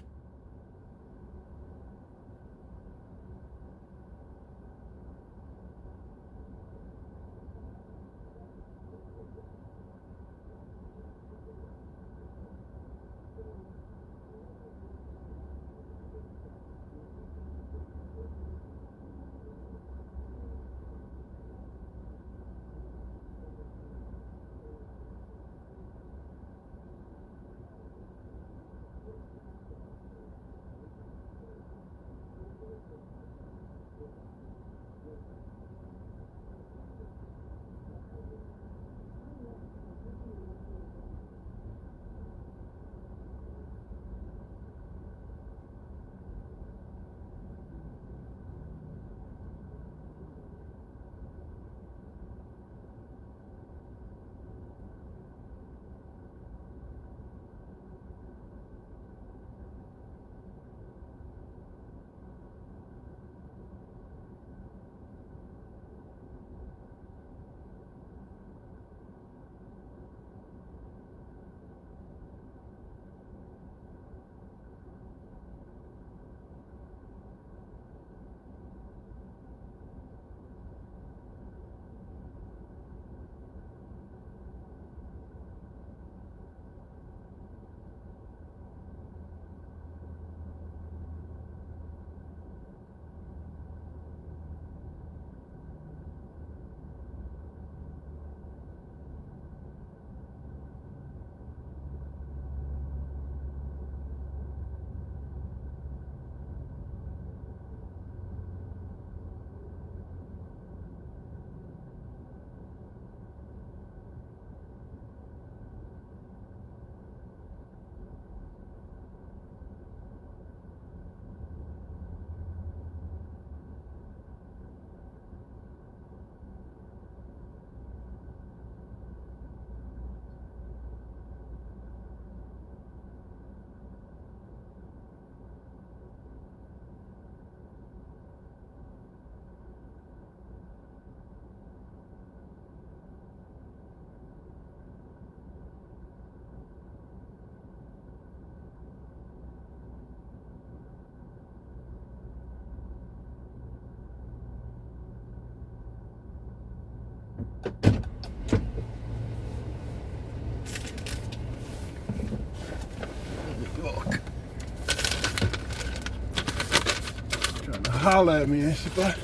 holler at me and she like,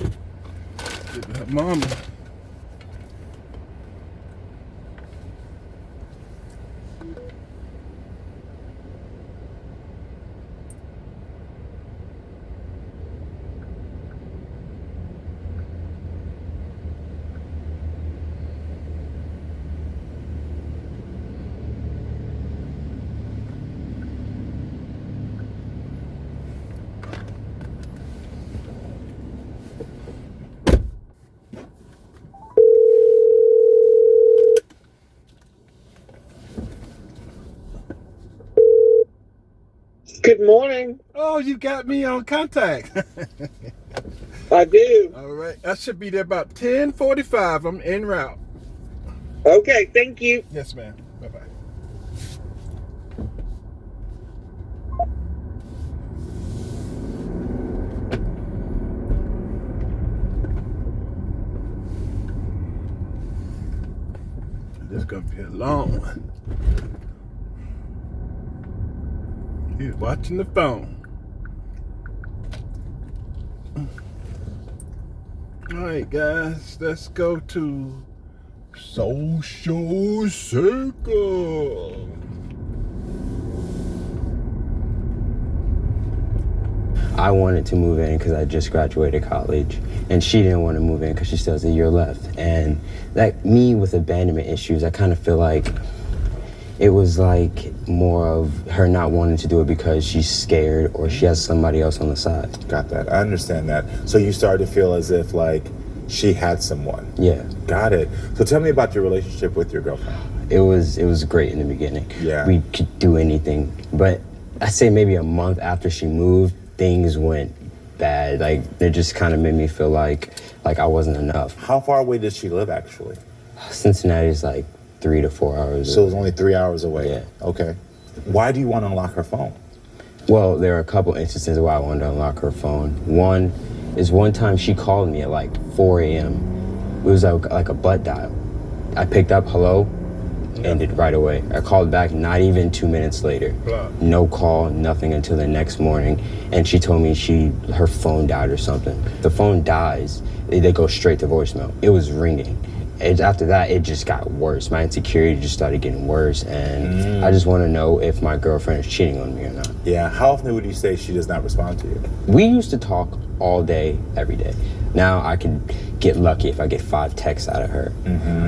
her mama. Good morning. Oh, you got me on contact. I do. All right. I should be there about 10:45. I'm en route. Okay, thank you. Yes, ma'am. Bye-bye. This is going to be a long one. He's watching the phone. All right, guys, let's go to Social Circle. I wanted to move in because I just graduated college, and she didn't want to move in because she still has a year left. And like me with abandonment issues, I kind of feel like it was like more of her not wanting to do it because she's scared or she has somebody else on the side. Got that. I understand that. So you started to feel as if like she had someone. Yeah. Got it. So tell me about your relationship with your girlfriend. It was great in the beginning. Yeah. We could do anything. But I'd say maybe a month after she moved, things went bad. Like it just kind of made me feel like I wasn't enough. How far away does she live actually? Cincinnati's like 3 to 4 hours So it's only 3 hours away? Yeah. Okay. Why do you want to unlock her phone? Well, there are a couple instances why I wanted to unlock her phone. One is one time she called me at like 4 a.m. It was like a butt dial. I picked up, hello, ended right away. I called back not even 2 minutes later. No call, nothing until the next morning. And she told me her phone died or something. The phone dies, they go straight to voicemail. It was ringing. After that, it just got worse. My insecurity just started getting worse, and I just want to know if my girlfriend is cheating on me or not. Yeah, how often would you say she does not respond to you? We used to talk all day, every day. Now I could get lucky if I get 5 texts out of her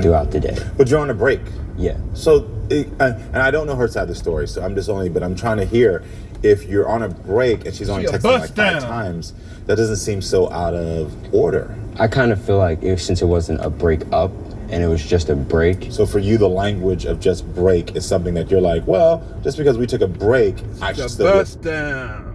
throughout the day. But you're on a break. Yeah. So, and I don't know her side of the story, so but I'm trying to hear if you're on a break and she's only texting like 5 times, that doesn't seem so out of order. I kind of feel like since it wasn't a break up and it was just a break. So for you, the language of just break is something that you're like, well, just because we took a break, I should still bust down.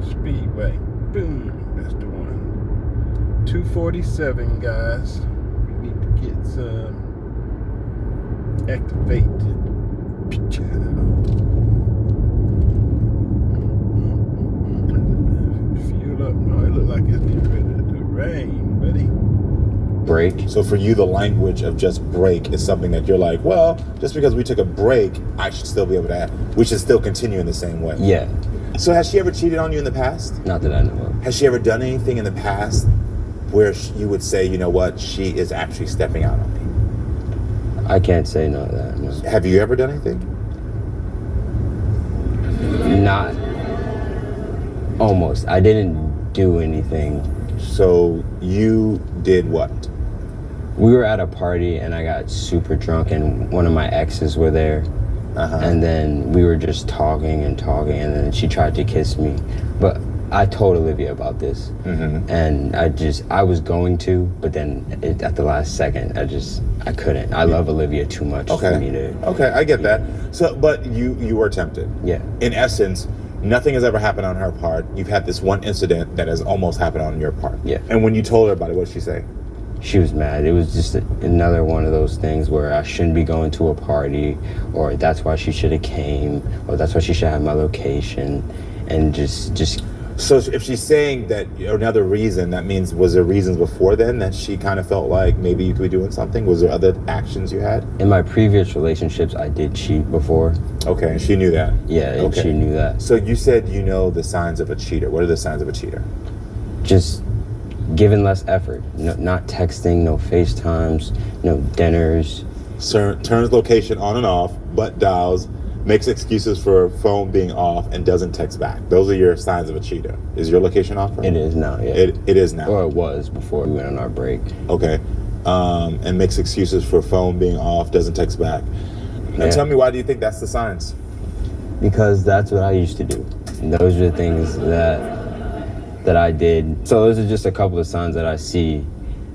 Speedway. Boom. That's the one. 247, guys. We need to get some activate. Fuel up. No, it looks like it's getting ready to rain, buddy. Break. So for you, the language of just break is something that you're like, well, just because we took a break, I should still be able to we should still continue in the same way. Yeah. So has she ever cheated on you in the past? Not that I know of. Has she ever done anything in the past where you would say, you know what, she is actually stepping out on me? I can't say no to that, no. Have you ever done anything? Not. Almost. I didn't do anything. So you did what? We were at a party and I got super drunk and one of my exes were there. And then we were just talking and then she tried to kiss me. But I told Olivia about this. And I was going to, but then at the last second, I couldn't. I love Olivia too much for me to. Okay, I get that. So, but you were tempted. Yeah. In essence, nothing has ever happened on her part. You've had this one incident that has almost happened on your part. Yeah. And when you told her about it, what did she say? She was mad. It was just another one of those things where I shouldn't be going to a party, or that's why she should have came, or that's why she should have my location, and just So if she's saying that another reason, that means was there reasons before then that she kind of felt like maybe you could be doing something? Was there other actions you had? In my previous relationships, I did cheat before. Okay, and she knew that? Yeah, and okay. She knew that. So you said you know the signs of a cheater. What are the signs of a cheater? Just giving less effort. No, not texting, no FaceTimes, no dinners. Turns location on and off, but dials, makes excuses for phone being off, and doesn't text back. Those are your signs of a cheater. Is your location off? Right? It is now, yeah. It is now. Or it was before we went on our break. Okay. And makes excuses for phone being off, doesn't text back. Now tell me, why do you think that's the signs? Because that's what I used to do. And those are the things that I did. So those are just a couple of signs that I see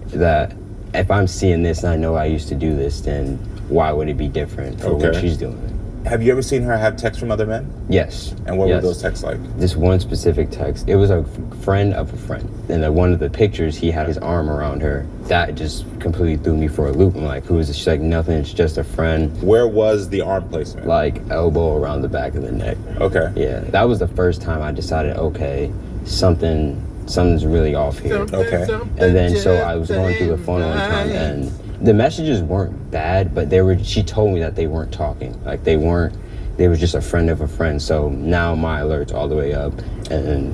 that if I'm seeing this and I know I used to do this, then why would it be different for what she's doing? Have you ever seen her have texts from other men? Yes. And what were those texts like? This one specific text. It was a friend of a friend. And one of the pictures, he had his arm around her. That just completely threw me for a loop. I'm like, who is this? She's like, nothing, it's just a friend. Where was the arm placement? Like elbow around the back of the neck. Okay. Yeah, that was the first time I decided, okay, something's really off here. Okay. And then so I was going through the phone one time, and the messages weren't bad, but she told me that they weren't talking. Like they were just a friend of a friend. So now my alert's all the way up.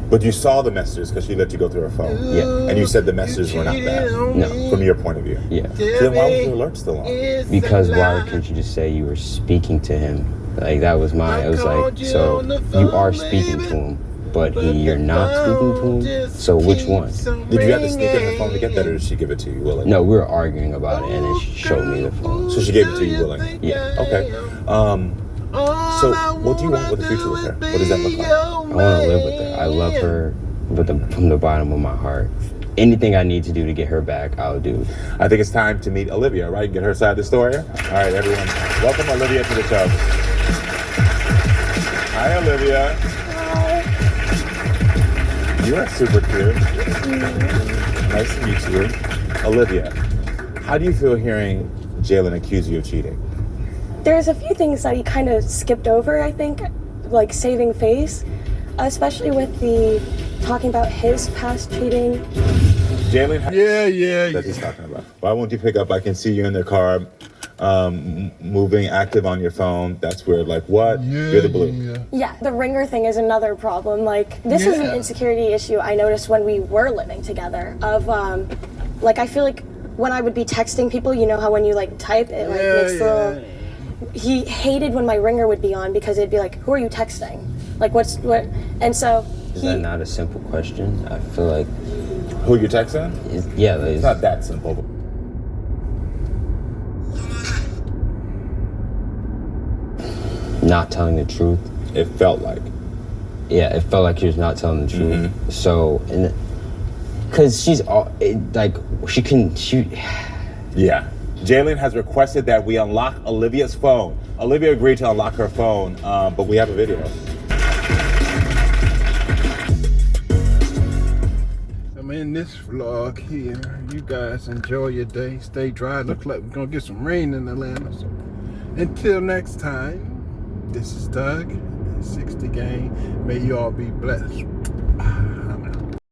But you saw the messages because she let you go through her phone. Yeah. And you said the messages were not bad. No. From your point of view. Yeah. So then why was your alert still on? Because why couldn't you just say you were speaking to him? Like that was I was like, so you are speaking to him, but you're not speaking to him. So which one? Did you have to sneak in her phone to get that, or did she give it to you willingly? No, we were arguing about it, and then she showed me the phone. So she gave it to you willingly? Yeah. Okay. So what do you want with the future with her? What does that look like? I want to live with her. I love her from the bottom of my heart. Anything I need to do to get her back, I'll do. I think it's time to meet Olivia, right? Get her side of the story. All right, everyone. Welcome Olivia to the show. Hi, Olivia. Hi. You are super cute. Nice to meet you. Olivia, how do you feel hearing Jalen accuse you of cheating? There's a few things that he kind of skipped over, I think, like saving face, especially with the talking about his past cheating. Jalen, yeah. That he's talking about. Why won't you pick up? I can see you in the car, moving, active on your phone. That's weird. Like what? You're the blue. Yeah, the ringer thing is another problem. Like this is an insecurity issue I noticed when we were living together. Of like I feel like when I would be texting people, you know how when you like type it like makes little. He hated when my ringer would be on because it'd be like, who are you texting? Like what? And so is that not a simple question? I feel like who you texting? Yeah, it's not that simple. Not telling the truth. It felt like. Yeah, it felt like she was not telling the truth. So, because she's all like she. Yeah. Jalen has requested that we unlock Olivia's phone. Olivia agreed to unlock her phone, but we have a video. I'm in this vlog here. You guys enjoy your day. Stay dry. Looks like we're going to get some rain in Atlanta. So until next time, this is Doug, 60 Gang. May you all be blessed.